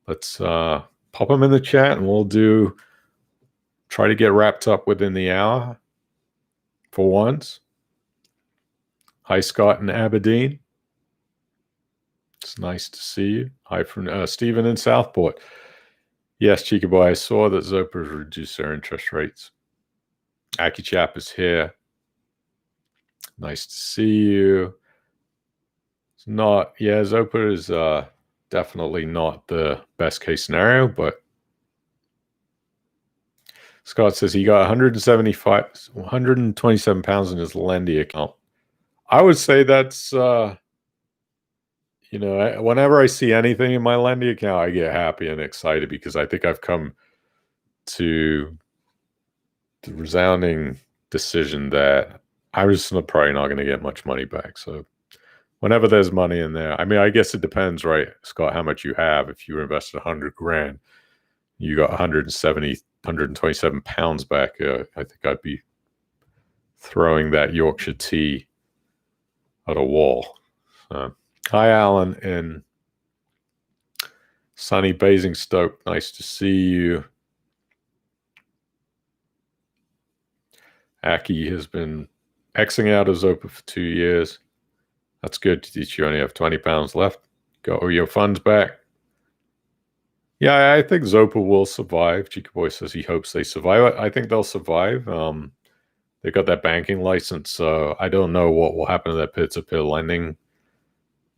let's pop them in the chat, and we'll try to get wrapped up within the hour for once. Hi, Scott in Aberdeen. It's nice to see you. Hi from Stephen in Southport. Yes, Chica Boy, I saw that Zopa has reduced their interest rates. Aki Chap is here. Nice to see you. Zopa is definitely not the best case scenario, but Scott says he got 127 pounds in his Lendy account. I would say that's, whenever I see anything in my Lendy account, I get happy and excited, because I think I've come to the resounding decision that I was probably not going to get much money back. So whenever there's money in there, I guess it depends, right, Scott, how much you have. If you invested 100 grand, you got 127 pounds back. I think I'd be throwing that Yorkshire tea at a wall. Hi, Alan in sunny Basingstoke. Nice to see you. Aki has been Xing out of Zopa for 2 years. That's good. You only have 20 pounds left. Got all your funds back. Yeah, I think Zopa will survive. Chica Boy says he hopes they survive. I think they'll survive. They got that banking license, so I don't know what will happen to that peer-to-peer lending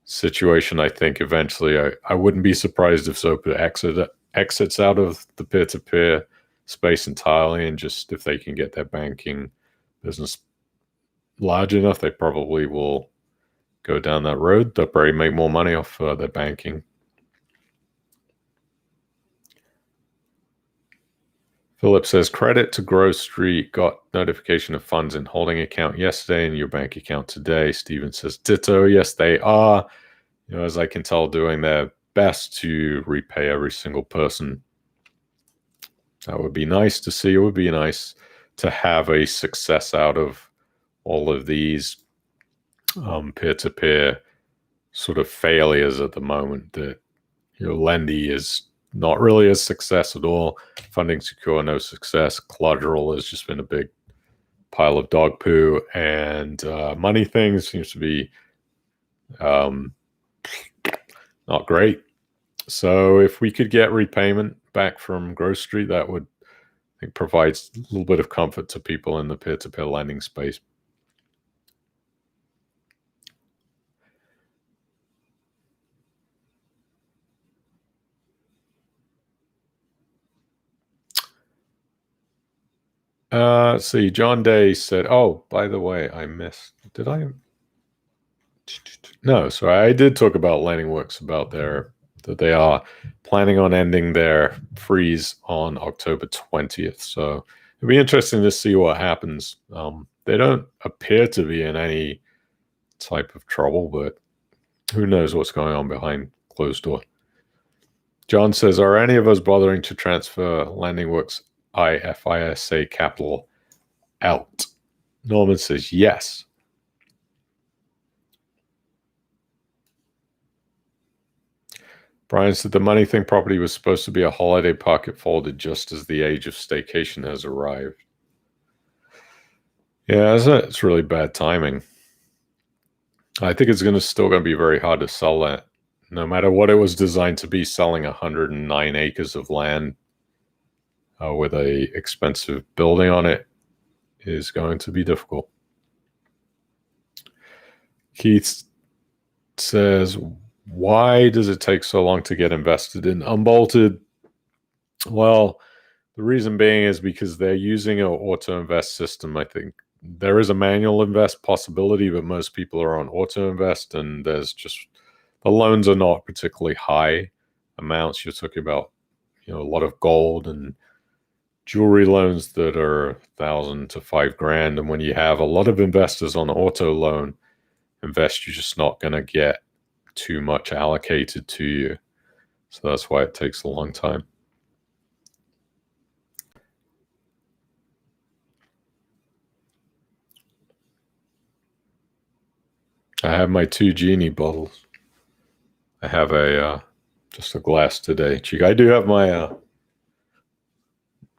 situation. I think eventually, I wouldn't be surprised if Zopa exits out of the peer-to-peer space entirely, and just if they can get their banking business large enough, they probably will go down that road. They'll probably make more money off their banking. Philip says, credit to Grove Street. Got notification of funds in holding account yesterday and your bank account today. Steven says, ditto. Yes, they are. As I can tell, doing their best to repay every single person. That would be nice to see. It would be nice to have a success out of all of these peer-to-peer sort of failures at the moment that, Lendy is not really a success at all. Funding Secure, no success. Collateral has just been a big pile of dog poo, and Money Things seems to be not great. So if we could get repayment back from Growth Street, that would, I think, provides a little bit of comfort to people in the peer-to-peer lending space. Let's see. John Day said, "Oh, by the way, I missed. Did I? No, sorry. I did talk about Landing Works about that they are planning on ending their freeze on October 20th. So it'll be interesting to see what happens. They don't appear to be in any type of trouble, but who knows what's going on behind closed door." John says, "Are any of us bothering to transfer Landing Works IFISA capital out?" Norman says, yes. Brian said, "The Money Thing property was supposed to be a holiday park. It folded just as the age of staycation has arrived." Yeah, it's really bad timing. I think it's still going to be very hard to sell that. No matter what it was designed to be, selling 109 acres of land with a expensive building on it is going to be difficult. Keith says, "Why does it take so long to get invested in Unbolted?" Well, the reason being is because they're using an auto invest system. I think there is a manual invest possibility, but most people are on auto invest, and there's just the loans are not particularly high amounts. You're talking about, a lot of gold and jewelry loans that are $1,000 to $5,000, and when you have a lot of investors on auto loan invest, you're just not going to get too much allocated to you. So that's why it takes a long time. I have my 2 genie bottles. I have just a glass today. Cheek. I do have my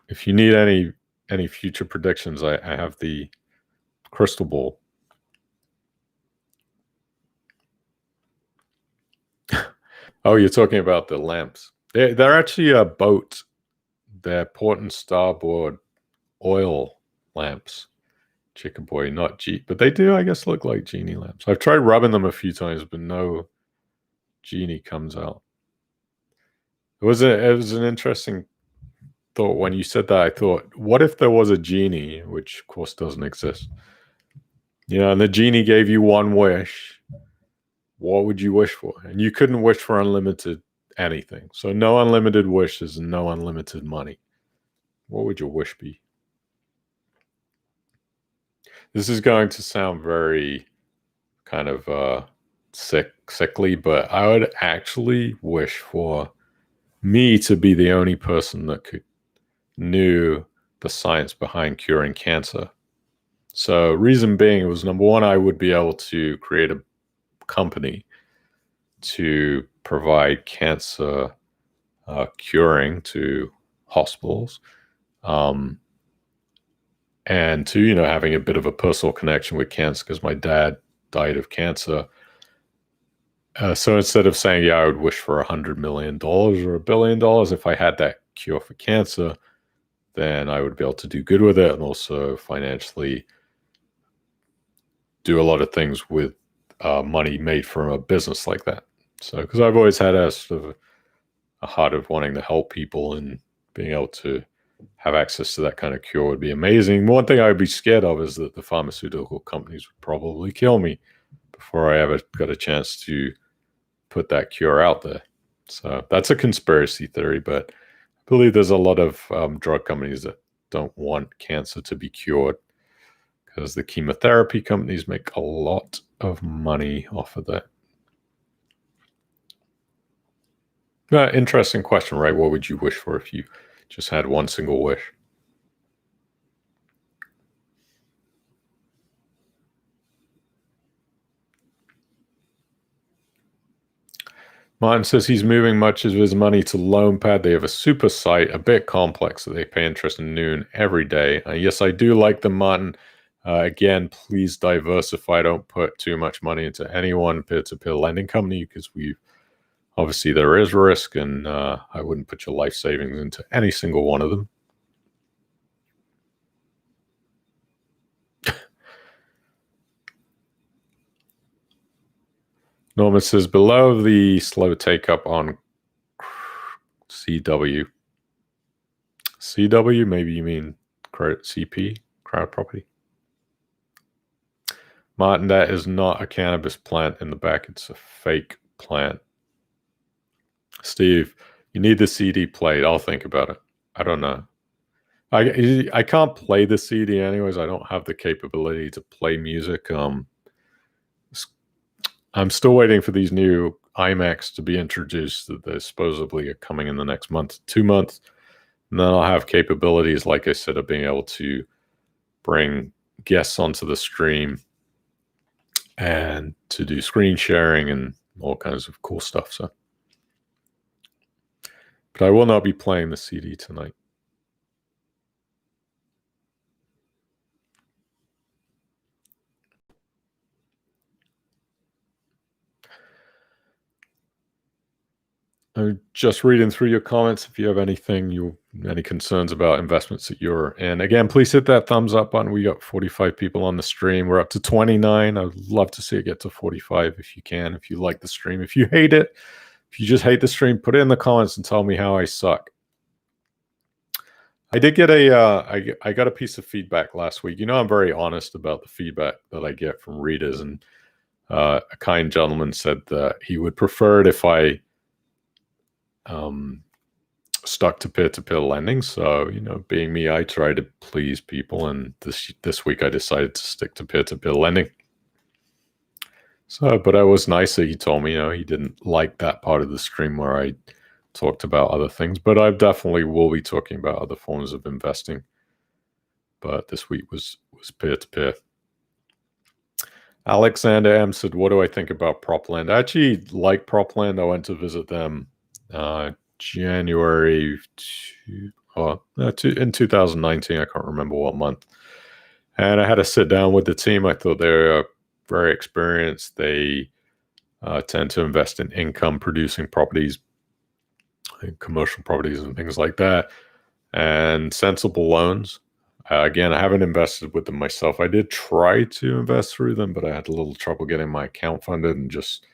if you need any future predictions, I have the crystal ball. Oh, you're talking about the lamps. They're actually a boat. They're port and starboard oil lamps. Chicken boy, not G, but they do, I guess, look like genie lamps. I've tried rubbing them a few times, but no genie comes out. It was an interesting thought when you said that. I thought, what if there was a genie, which of course doesn't exist? And the genie gave you one wish. What would you wish for? And you couldn't wish for unlimited anything. So no unlimited wishes and no unlimited money. What would your wish be? This is going to sound very kind of sickly, but I would actually wish for me to be the only person that knew the science behind curing cancer. So reason being, it was number one, I would be able to create a company to provide cancer curing to hospitals. And two, having a bit of a personal connection with cancer because my dad died of cancer. So instead of saying, I would wish for $100 million or $1 billion, if I had that cure for cancer, then I would be able to do good with it and also financially do a lot of things with money made from a business like that. So, because I've always had a sort of a heart of wanting to help people, and being able to have access to that kind of cure would be amazing. One thing I would be scared of is that the pharmaceutical companies would probably kill me before I ever got a chance to put that cure out there. So that's a conspiracy theory, but I believe there's a lot of drug companies that don't want cancer to be cured because the chemotherapy companies make a lot of money off of that. Interesting question, right? What would you wish for if you just had one single wish? Martin says he's moving much of his money to LoanPad. They have a super site, a bit complex, that they pay interest in noon every day. Yes, I do like them, Martin. Again, please diversify. Don't put too much money into any one peer-to-peer lending company, because obviously there is risk, and I wouldn't put your life savings into any single one of them. Norman says, below the slow take-up on CW. CW, maybe you mean CP, crowd property. Martin, that is not a cannabis plant in the back. It's a fake plant. Steve, you need the CD played. I'll think about it. I don't know. I can't play the CD anyways. I don't have the capability to play music. I'm still waiting for these new iMacs to be introduced that they supposedly are coming in the next month, 2 months. And then I'll have capabilities, like I said, of being able to bring guests onto the stream and to do screen sharing and all kinds of cool stuff. So, but I will not be playing the CD tonight. I'm just reading through your comments. If you have any concerns about investments that you're in, again, please hit that thumbs up button. We got 45 people on the stream. We're up to 29. I'd love to see it get to 45 if you can, if you like the stream. If you hate it, if you just hate the stream, put it in the comments and tell me how I suck. I did get I got a piece of feedback last week. I'm very honest about the feedback that I get from readers, and a kind gentleman said that he would prefer it if I stuck to peer-to-peer lending. So, being me, I try to please people, and this week I decided to stick to peer-to-peer lending. So, but I was nice that he told me, he didn't like that part of the stream where I talked about other things, but I definitely will be talking about other forms of investing. But this week was peer-to-peer. Alexander M said, what do I think about Propland? I actually like Propland. I went to visit them January in 2019. I can't remember what month. And I had to sit down with the team. I thought they were very experienced. They tend to invest in income-producing properties, commercial properties and things like that, and sensible loans. Again, I haven't invested with them myself. I did try to invest through them, but I had a little trouble getting my account funded and just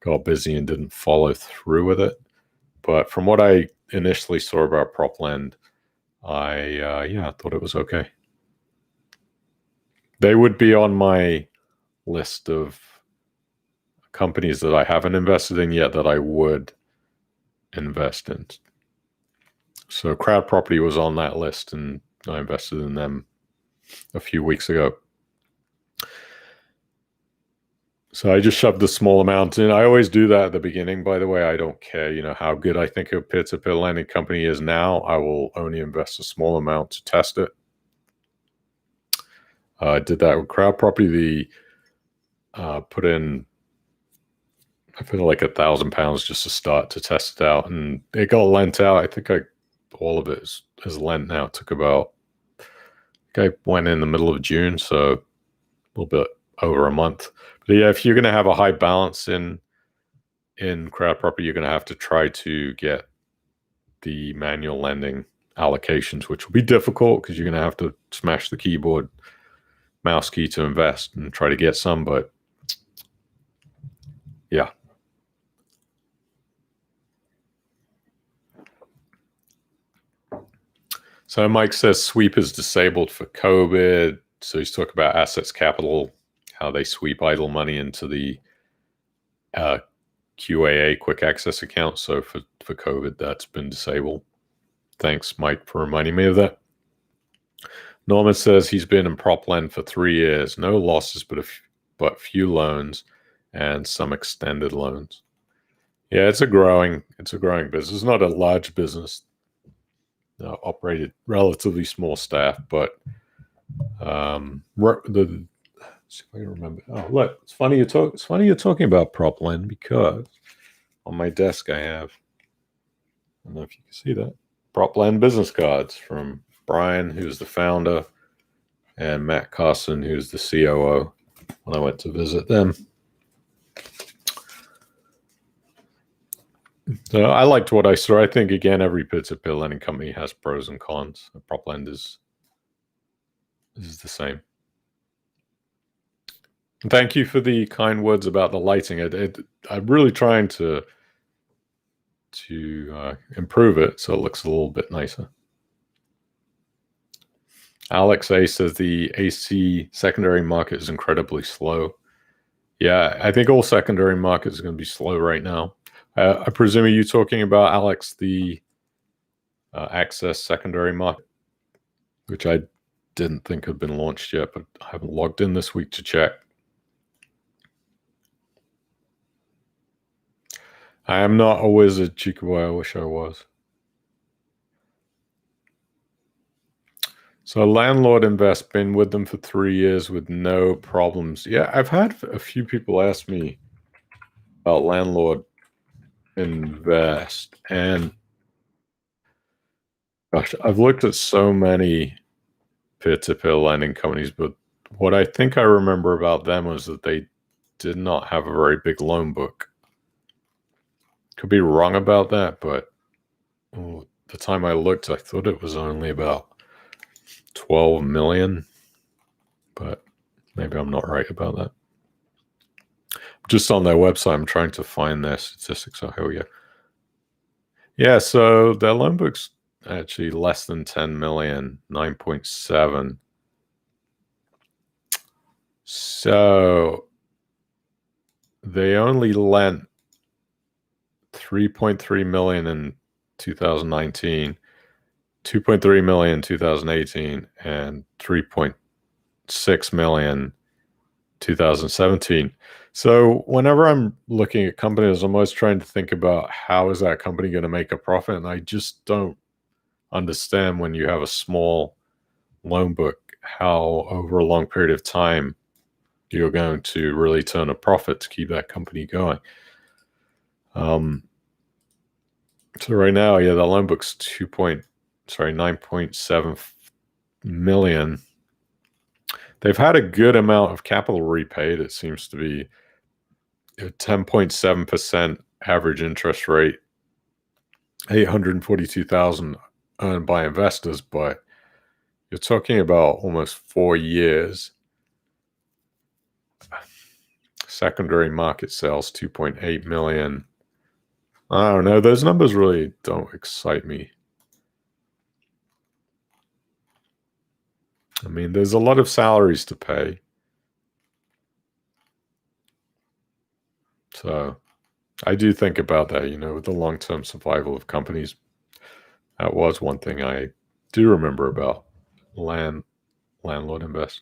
got busy and didn't follow through with it. But from what I initially saw about Propland, I thought it was okay. They would be on my list of companies that I haven't invested in yet that I would invest in. So Crowd Property was on that list, and I invested in them a few weeks ago. So I just shoved a small amount in. I always do that at the beginning, by the way. I don't care, how good I think a peer-to-peer lending company is now. I will only invest a small amount to test it. I did that with Crowd Property. Put in, I feel like £1,000 just to start to test it out, and it got lent out. I think all of it is lent now. It took about, I went in the middle of June, so a little bit over a month. But yeah, if you're going to have a high balance in Crowd Property, you're going to have to try to get the manual lending allocations, which will be difficult because you're going to have to smash the keyboard mouse key to invest and try to get some. But yeah. So Mike says sweep is disabled for COVID. So he's talking about Assets Capital, how they sweep idle money into the QAA, quick access account. So for COVID, that's been disabled. Thanks, Mike, for reminding me of that. Norman says he's been in Propland for 3 years. No losses, but few loans and some extended loans. Yeah, it's a growing business. It's not a large business. Operated relatively small staff, but see if I can remember. Oh, look, it's funny you're talking about Propland, because On my desk, I have, I don't know if you can see that, Propland business cards from Brian, who's the founder, and Matt Carson, who's the COO, when I went to visit them. So I liked what I saw. I think, again, every peer-to-peer lending company has pros and cons. Propland is the same. Thank you for the kind words about the lighting. I'm really trying to improve it so it looks a little bit nicer. Alex A says the AC secondary market is incredibly slow. Yeah, I think all secondary markets are going to be slow right now. I presume, are you talking about, Alex, the Access secondary market, which I didn't think had been launched yet, but I haven't logged in this week to check. I am not a wizard, Chica Boy. I wish I was. So Landlord Invest, been with them for 3 years with no problems. Yeah, I've had a few people ask me about Landlord Invest, and gosh, I've looked at so many peer-to-peer lending companies, but what I think I remember about them was that they did not have a very big loan book. Could be wrong about that, but the time I looked, I thought it was only about 12 million, but maybe I'm not right about that. Just on their website, I'm trying to find their statistics. Oh, here we go. Yeah, so their loan book's actually less than 10 million, 9.7. So they only lent 3.3 million in 2019, 2.3 million in 2018, and 3.6 million 2017. So whenever I'm looking at companies, I'm always trying to think about how is that company going to make a profit, and I just don't understand, when you have a small loan book, how over a long period of time you're going to really turn a profit to keep that company going. So right now, yeah, the loan book's 9.7 million. They've had a good amount of capital repaid. It seems to be a 10.7% average interest rate, 842,000 earned by investors, but you're talking about almost 4 years. Secondary market sales, 2.8 million. I don't know. Those numbers really don't excite me. I mean, there's a lot of salaries to pay. So I do think about that, with the long-term survival of companies. That was one thing I do remember about Landlord Invest.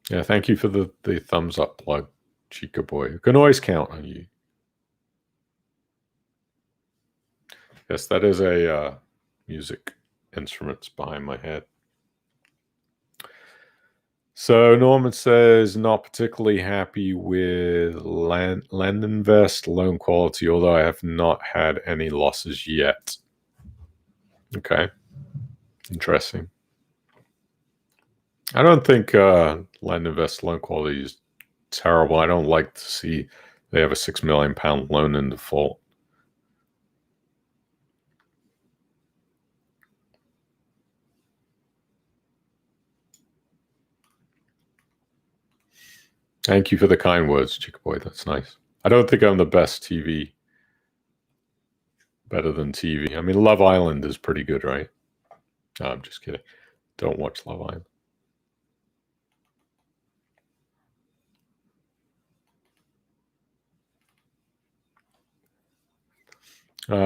Yeah, thank you for the thumbs up plug, Chica Boy. You can always count on you. Yes, that is a music instruments behind my head. So Norman says, not particularly happy with LendInvest loan quality, although I have not had any losses yet. Okay, interesting. I don't think LendInvest loan quality is terrible. I don't like to see they have a £6 million loan in default. Thank you for the kind words, Chica Boy. That's nice. I don't think I'm the best TV. Better than TV. I mean, Love Island is pretty good, right? No, I'm just kidding. Don't watch Love Island.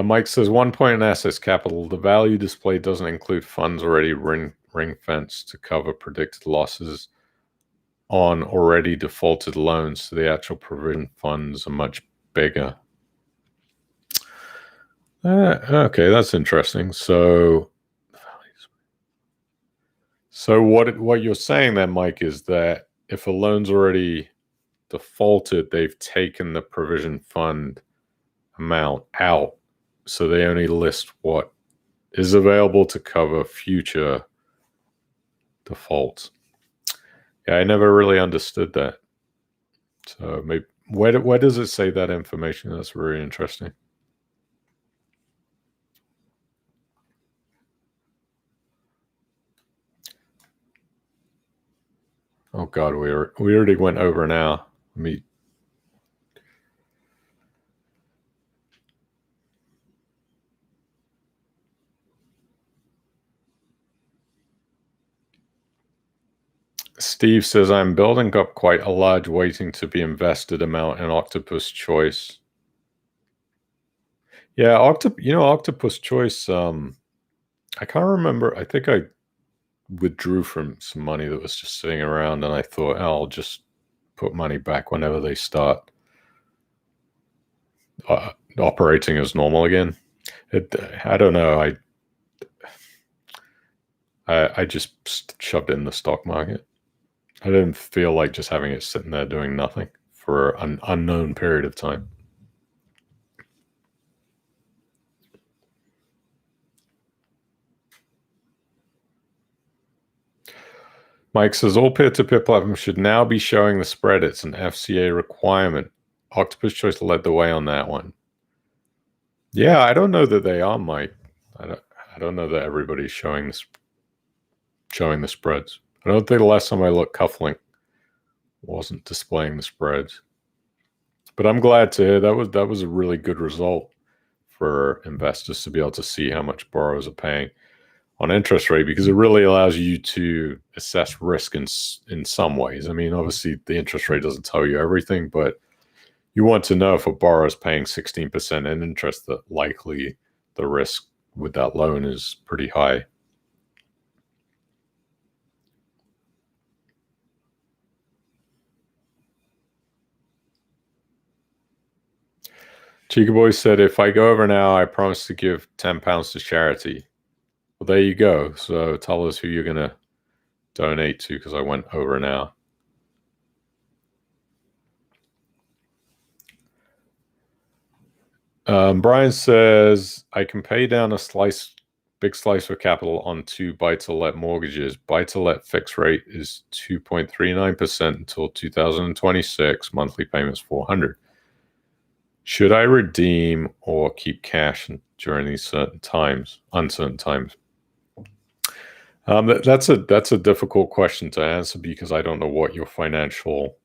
Mike says, 1 point in assets capital. The value display doesn't include funds already ring fenced to cover predicted losses on already defaulted loans. So the actual provision funds are much bigger. Okay, that's interesting. So So what you're saying then, Mike, is that if a loan's already defaulted, they've taken the provision fund amount out, so they only list what is available to cover future defaults. Yeah, I never really understood that. So maybe where does it say that information? That's very interesting. Oh God, we already went over now. Let me. Steve says, I'm building up quite a large waiting to be invested amount in Octopus Choice. Yeah, Octopus Choice, I can't remember. I think I withdrew from some money that was just sitting around, and I thought, I'll just put money back whenever they start operating as normal again. I don't know. I just shoved it in the stock market. I didn't feel like just having it sitting there doing nothing for an unknown period of time. Mike says all peer-to-peer platforms should now be showing the spread. It's an FCA requirement. Octopus Choice led the way on that one. Yeah, I don't know that they are, Mike. I don't know that everybody's showing the spreads. I don't think the last time I looked, Cufflink wasn't displaying the spreads. But I'm glad to hear that was a really good result for investors to be able to see how much borrowers are paying on interest rate, because it really allows you to assess risk in some ways. I mean, obviously the interest rate doesn't tell you everything, but you want to know if a borrower is paying 16% in interest, that likely the risk with that loan is pretty high. Chica Boy said, if I go over now, I promise to give £10 to charity. Well, there you go. So tell us who you're going to donate to, because I went over now. Brian says, I can pay down a big slice of capital on 2 buy-to-let mortgages. Buy-to-let fixed rate is 2.39% until 2026. Monthly payments $400. Should I redeem or keep cash during these uncertain times? That's a difficult question to answer, because I don't know what your financial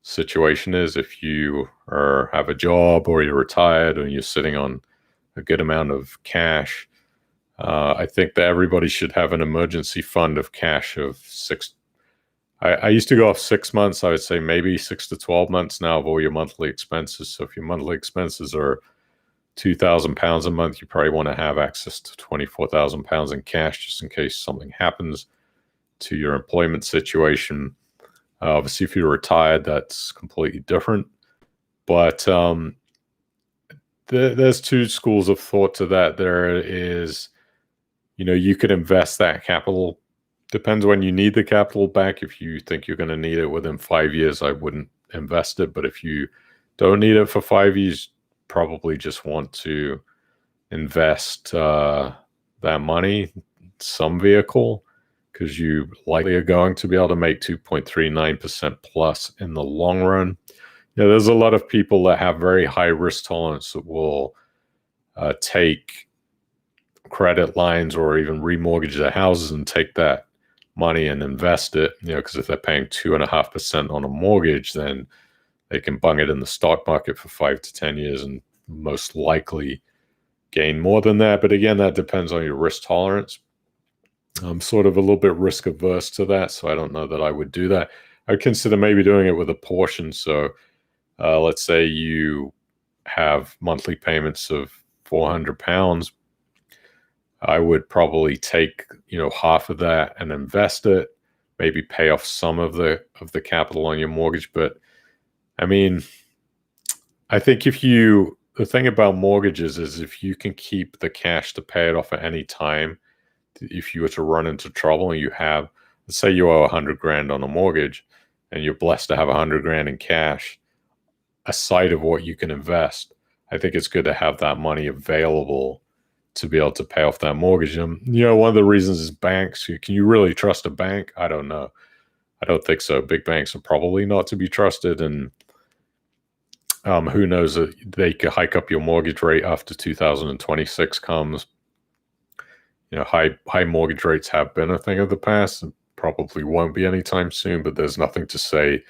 situation is. If you have a job, or you're retired, or you're sitting on a good amount of cash, I think that everybody should have an emergency fund of cash of I used to go off 6 months. I would say maybe 6 to 12 months now of all your monthly expenses. So if your monthly expenses are £2,000 a month, you probably want to have access to £24,000 in cash, just in case something happens to your employment situation. Obviously, if you're retired, that's completely different. But there's two schools of thought to that. There is, you could invest that capital. Depends when you need the capital back. If you think you're going to need it within 5 years, I wouldn't invest it. But if you don't need it for 5 years, probably just want to invest that money in some vehicle, because you likely are going to be able to make 2.39% plus in the long run. There's a lot of people that have very high risk tolerance that will take credit lines or even remortgage their houses and take that money and invest it, because if they're paying 2.5% on a mortgage, then they can bung it in the stock market for 5 to 10 years and most likely gain more than that. But again, that depends on your risk tolerance. I'm sort of a little bit risk averse to that, so I don't know that I would do that. I would consider maybe doing it with a portion. So let's say you have monthly payments of £400. I would probably take half of that and invest it, maybe pay off some of the capital on your mortgage. But I mean, I think the thing about mortgages is, if you can keep the cash to pay it off at any time, if you were to run into trouble and you have let's say you owe 100 grand on a mortgage and you're blessed to have 100 grand in cash aside of what you can invest. I think it's good to have that money available to be able to pay off that mortgage. And, one of the reasons is banks. Can you really trust a bank? I don't know. I don't think so. Big banks are probably not to be trusted. And who knows, they could hike up your mortgage rate after 2026 comes. High mortgage rates have been a thing of the past and probably won't be anytime soon, but there's nothing to say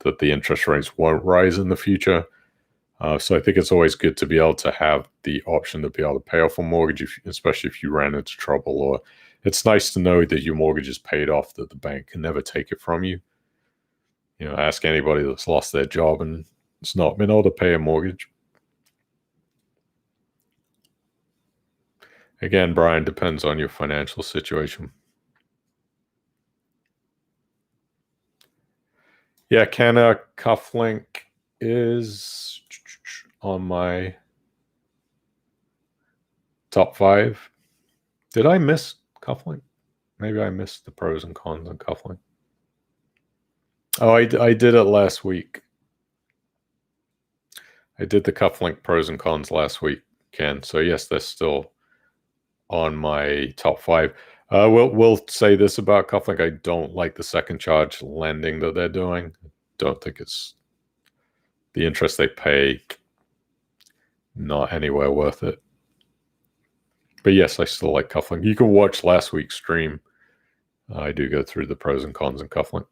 that the interest rates won't rise in the future. So I think it's always good to be able to have the option to be able to pay off a mortgage, especially if you ran into trouble. Or it's nice to know that your mortgage is paid off, that the bank can never take it from you. Ask anybody that's lost their job and it's not been able to pay a mortgage. Again, Brian, depends on your financial situation. Yeah, Canna Cufflink is on my top 5. Did I miss Cufflink? Maybe I missed the pros and cons on Cufflink. Oh, I did it last week. I did the Cufflink pros and cons last week, Ken. So yes, they're still on my top 5. We'll say this about Cufflink. I don't like the second charge lending that they're doing. Don't think it's the interest they pay, not anywhere worth it. But yes, I still like Cufflink. You can watch last week's stream. I do go through the pros and cons in Cufflink.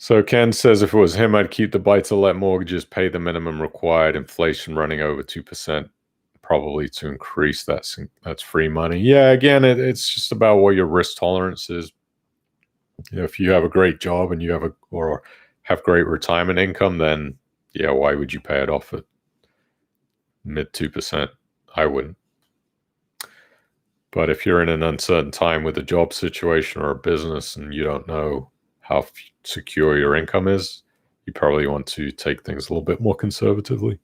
So Ken says, if it was him, I'd keep the buy-to-let mortgages, pay the minimum required, inflation running over 2%, probably to increase that's free money. Yeah, again, it's just about what your risk tolerance is. If you have a great job and you have great retirement income, then yeah, why would you pay it off at mid 2%? I wouldn't. But if you're in an uncertain time with a job situation or a business and you don't know how secure your income is, you probably want to take things a little bit more conservatively.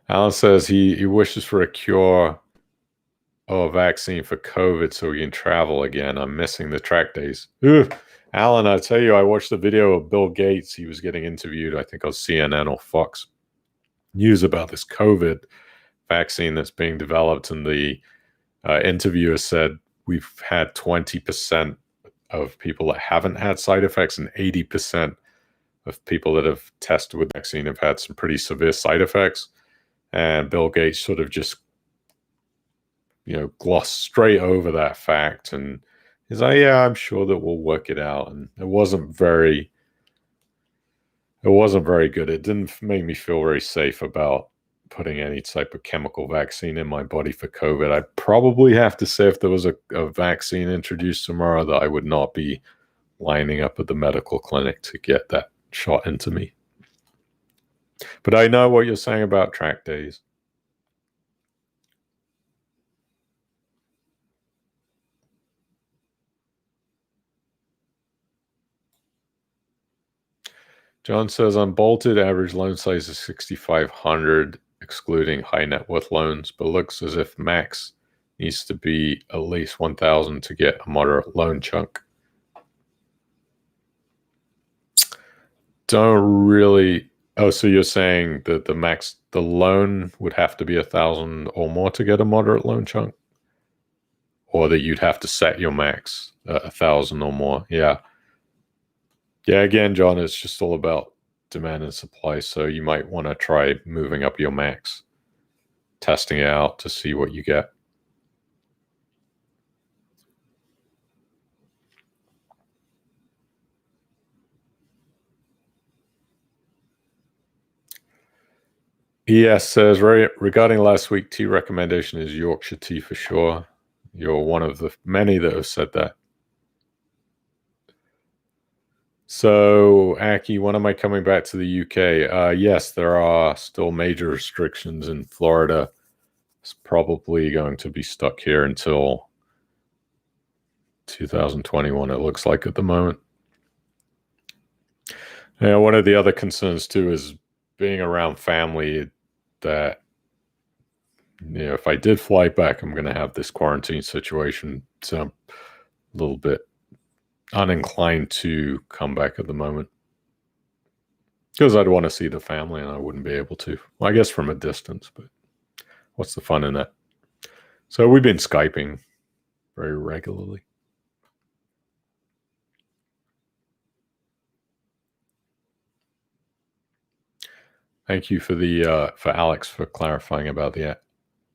Alan says he wishes for a cure or a vaccine for COVID so he can travel again. I'm missing the track days. Ooh, Alan, I tell you, I watched the video of Bill Gates. He was getting interviewed, I think on CNN or Fox News, about this COVID vaccine that's being developed, and the interviewer said we've had 20% of people that haven't had side effects, and 80% of people that have tested with the vaccine have had some pretty severe side effects. And Bill Gates sort of just, glossed straight over that fact. And he's like, yeah, I'm sure that we'll work it out. And it wasn't very good. It didn't make me feel very safe about putting any type of chemical vaccine in my body for COVID. I'd probably have to say if there was a vaccine introduced tomorrow, that I would not be lining up at the medical clinic to get that shot into me. But I know what you're saying about track days. John says, on Bolted, average loan size is 6,500, excluding high net worth loans, but looks as if max needs to be at least 1,000 to get a moderate loan chunk. Don't really. Oh, so you're saying that the loan would have to be 1,000 or more to get a moderate loan chunk? Or that you'd have to set your max 1,000 or more? Yeah. Yeah, again, John, it's just all about demand and supply. So you might want to try moving up your max, testing it out to see what you get. ES says, regarding last week, tea recommendation is Yorkshire tea for sure. You're one of the many that have said that. So, Aki, when am I coming back to the UK? Yes, there are still major restrictions in Florida. It's probably going to be stuck here until 2021, it looks like at the moment. Yeah, one of the other concerns too is being around family that, if I did fly back, I'm going to have this quarantine situation. So I'm a little bit uninclined to come back at the moment because I'd want to see the family and I wouldn't be able to. Well, I guess from a distance, but what's the fun in that? So we've been Skyping very regularly. Thank you for Alex for clarifying about the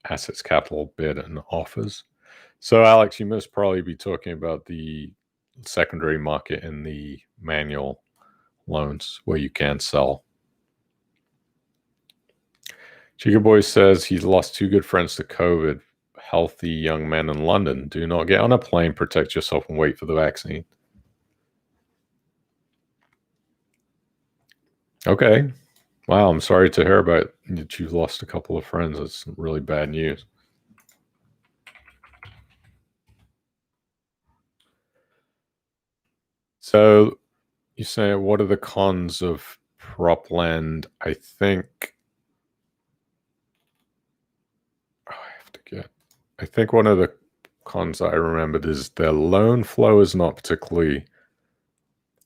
assets capital bid and offers. So Alex, you must probably be talking about the secondary market in the manual loans where you can sell. Chica Boy says he's lost two good friends to COVID. Healthy young men in London. Do not get on a plane, protect yourself, and wait for the vaccine. Okay. Wow, I'm sorry to hear about that you've lost a couple of friends. That's really bad news. So you say, what are the cons of Propland? I think I think one of the cons I remembered is their loan flow is not particularly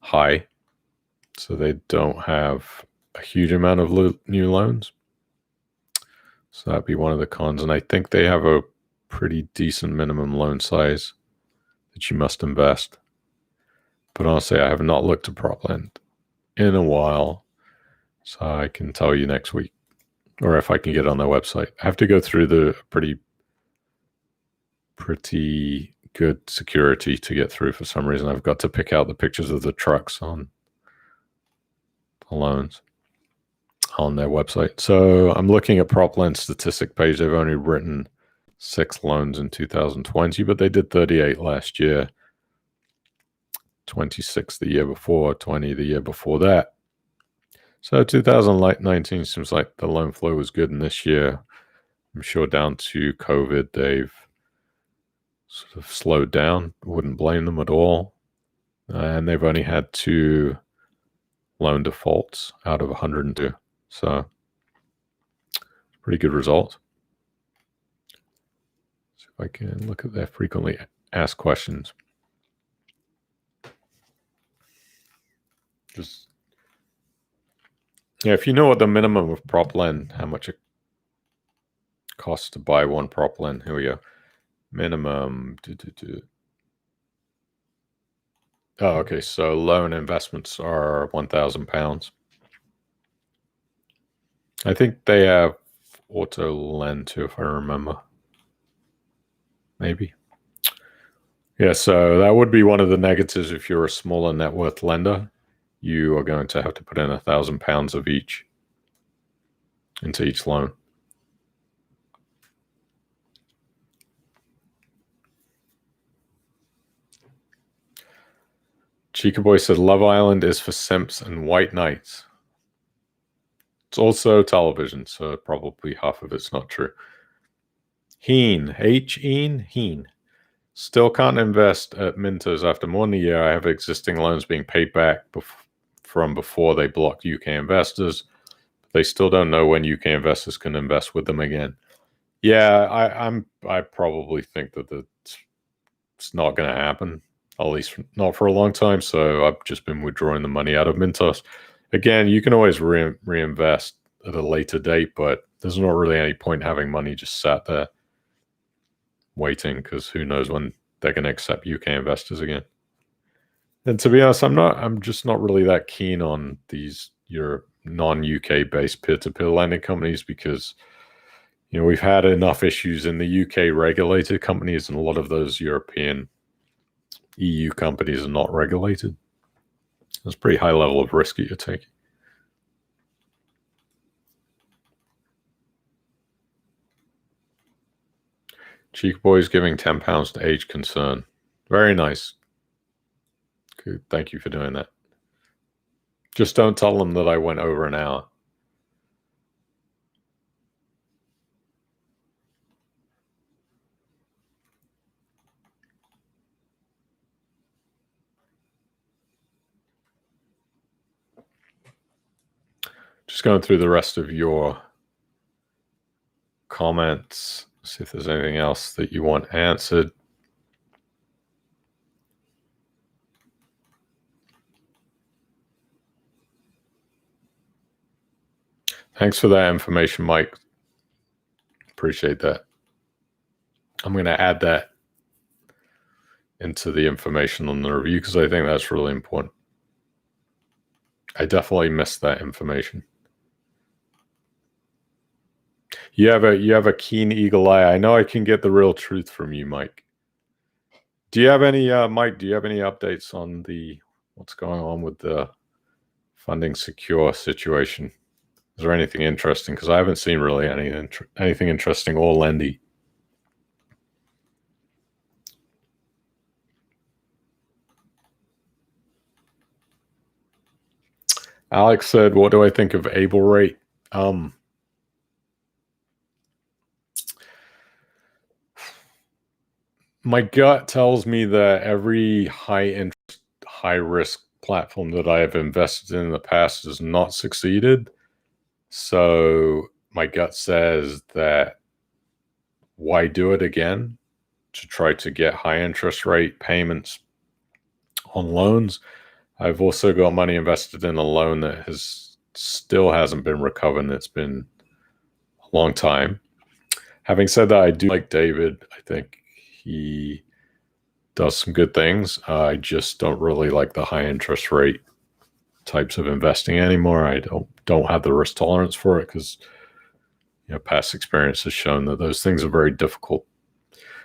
high, so they don't have a huge amount of new loans. So that'd be one of the cons. And I think they have a pretty decent minimum loan size that you must invest. But honestly, I have not looked at Propland in a while, so I can tell you next week, or if I can get on their website. I have to go through the pretty good security to get through. For some reason, I've got to pick out the pictures of the trucks on the loans on their website. So I'm looking at Propland statistic page. They've only written 6 loans in 2020, but they did 38 last year, 26 the year before, 20 the year before that. So 2019 seems like the loan flow was good, and this year, I'm sure down to COVID, they've sort of slowed down. Wouldn't blame them at all. And they've only had 2 loan defaults out of 102. So pretty good result. See if I can look at their frequently asked questions. Just, yeah, if you know what the minimum of Propland, how much it costs to buy one Propland, here we go. Minimum. Oh, okay. So loan investments are £1,000. I think they have auto lend too, if I remember. Maybe. Yeah, so that would be one of the negatives if you're a smaller net worth lender. You are going to have to put in £1,000 of each into each loan. Chica Boy said Love Island is for simps and white knights. It's also television, so probably half of it's not true. Heen, Heen. Still can't invest at Mintos after more than a year. I have existing loans being paid back from before they blocked UK investors. They still don't know when UK investors can invest with them again. Yeah, I probably think that it's not going to happen, at least not for a long time. So I've just been withdrawing the money out of Mintos. Again, you can always reinvest at a later date, but there's not really any point having money just sat there waiting, because who knows when they're going to accept UK investors again. And to be honest, I'm just not really that keen on these your non-UK based peer-to-peer lending companies, because we've had enough issues in the UK regulated companies, and a lot of those European EU companies are not regulated. There's a pretty high level of risk that you're taking. Cheek Boy's giving £10 to Age Concern. Very nice. Good. Thank you for doing that. Just don't tell them that I went over an hour. Just going through the rest of your comments. See if there's anything else that you want answered. Thanks for that information, Mike. Appreciate that. I'm going to add that into the information on the review because I think that's really important. I definitely missed that information. You have a keen eagle eye. I know I can get the real truth from you, Mike. Do you have any, Mike? Do you have any updates on what's going on with the Funding Secure situation? Is there anything interesting? Because I haven't seen really anything interesting or lendy. Alex said, "What do I think of Able Rate?" My gut tells me that every high interest, high risk platform that I have invested in the past has not succeeded. So my gut says that why do it again to try to get high interest rate payments on loans? I've also got money invested in a loan that still hasn't been recovered. It's been a long time. Having said that, I do like David. I think he does some good things. I just don't really like the high interest rate types of investing anymore. I don't have the risk tolerance for it because past experience has shown that those things are very difficult.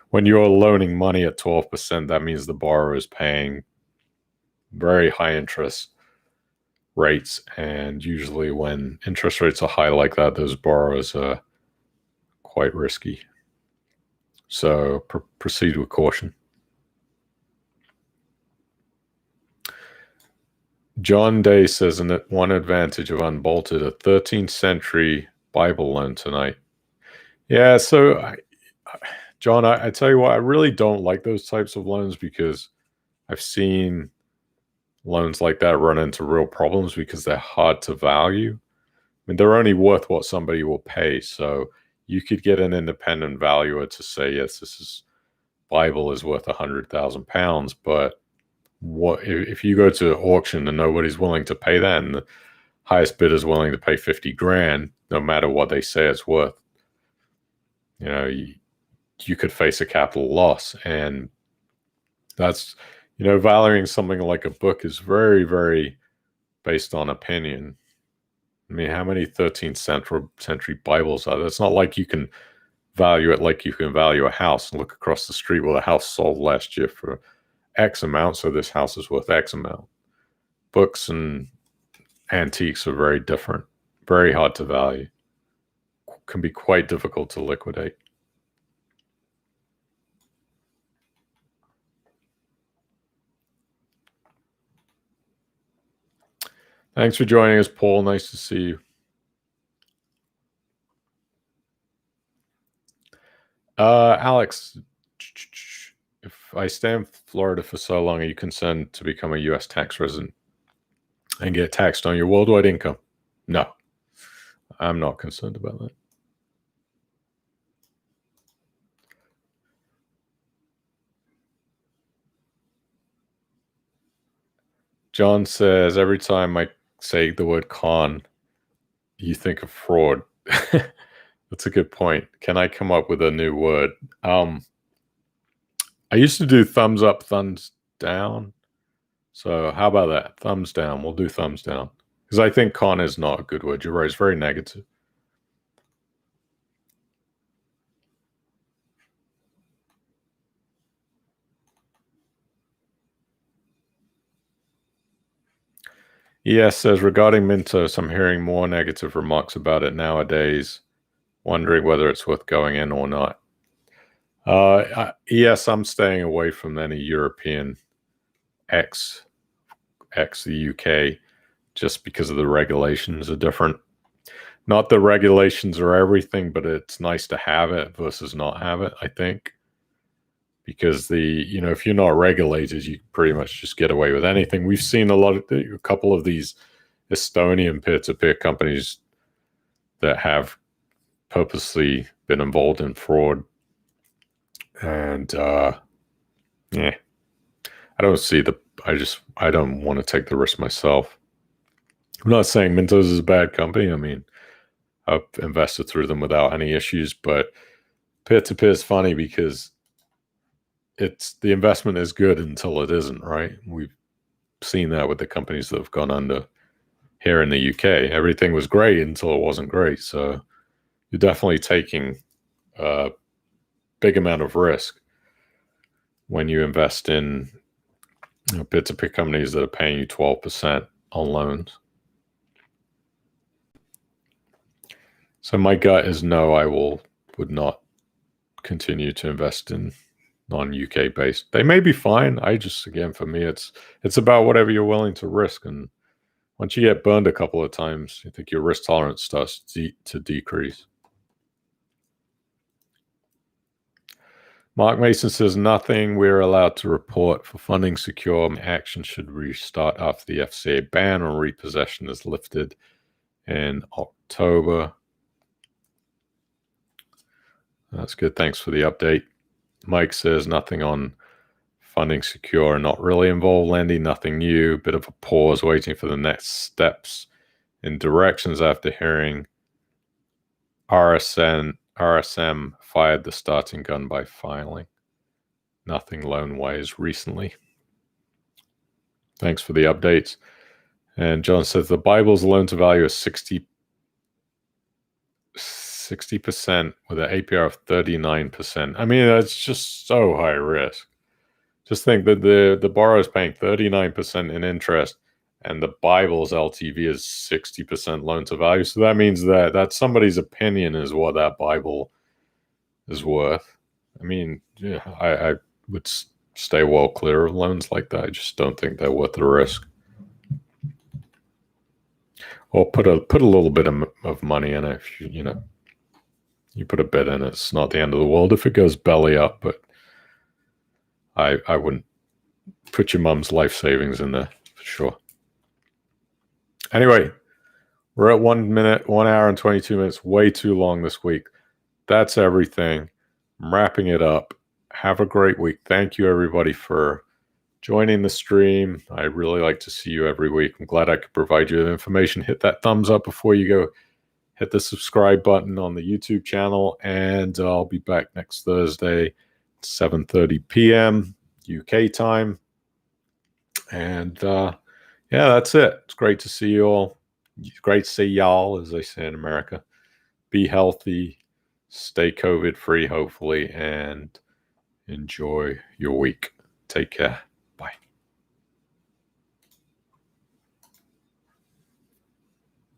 When you're loaning money at 12%, that means the borrower is paying very high interest rates, and usually when interest rates are high like that, those borrowers are quite risky. So proceed with caution. John Day says, one advantage of Unbolted, a 13th century Bible loan tonight. Yeah, so John, I tell you what, I really don't like those types of loans because I've seen loans like that run into real problems because they're hard to value. I mean, they're only worth what somebody will pay. So you could get an independent valuer to say, yes, this Bible is worth £100,000, but what if you go to auction and nobody's willing to pay that, and the highest bidder is willing to pay 50 grand, no matter what they say it's worth? You could face a capital loss, and that's valuing something like a book is very, very based on opinion. I mean, how many 13th century Bibles are there? It's not like you can value it like you can value a house and look across the street. Well, the house sold last year for X amount, so this house is worth X amount. Books and antiques are very different, very hard to value, can be quite difficult to liquidate. Thanks for joining us, Paul. Nice to see you. Alex, if I stay in Florida for so long, are you concerned to become a U.S. tax resident and get taxed on your worldwide income? No, I'm not concerned about that. John says, every time I say the word con, you think of fraud. That's a good point. Can I come up with a new word? I used to do thumbs up, thumbs down. So how about that? Thumbs down. We'll do thumbs down. Because I think con is not a good word. You're right. It's very negative. ES says, regarding Mintos, I'm hearing more negative remarks about it nowadays, wondering whether it's worth going in or not. Yes, I'm staying away from any European X the UK, just because of the regulations are different. Not the regulations are everything, but it's nice to have it versus not have it, I think. Because if you're not regulated, you pretty much just get away with anything. We've seen a couple of these Estonian peer-to-peer companies that have purposely been involved in fraud. And yeah, I don't see I don't want to take the risk myself. I'm not saying Mintos is a bad company. I mean, I've invested through them without any issues, but peer-to-peer is funny because the investment is good until it isn't, right? We've seen that with the companies that have gone under here in the UK. Everything was great until it wasn't great. So you're definitely taking a big amount of risk when you invest in peer-to-peer companies that are paying you 12% on loans. So my gut is no, I would not continue to invest in non-UK based. They may be fine. Again, for me, it's about whatever you're willing to risk. And once you get burned a couple of times, I think your risk tolerance starts to decrease. Mark Mason says nothing we're allowed to report for funding secure. Action should restart after the FCA ban on repossession is lifted in October. That's good. Thanks for the update. Mike says nothing on funding secure, not really involved. Landy, nothing new. Bit of a pause, waiting for the next steps in directions after hearing RSM fired the starting gun by filing. Nothing loan-wise recently. Thanks for the updates. And John says the Bible's loan-to-value is 60% with an APR of 39%. I mean, that's just so high risk. Just think that the borrower is paying 39% in interest, and the Bible's LTV is 60% loan to value. So that means that somebody's opinion is what that Bible is worth. I mean, yeah, I would stay well clear of loans like that. I just don't think they're worth the risk. Or put a little bit of money in it. If you put a bit in it, it's not the end of the world if it goes belly up, but I wouldn't put your mum's life savings in there for sure. Anyway, we're at 1 hour and 22 minutes, way too long this week. That's everything. I'm wrapping it up. Have a great week. Thank you, everybody, for joining the stream. I really like to see you every week. I'm glad I could provide you with information. Hit that thumbs up before you go. Hit the subscribe button on the YouTube channel, and I'll be back next Thursday, 7:30 p.m. UK time. And yeah, that's it. It's great to see you all. It's great to see y'all, as they say in America. Be healthy, stay COVID free, hopefully, and enjoy your week. Take care.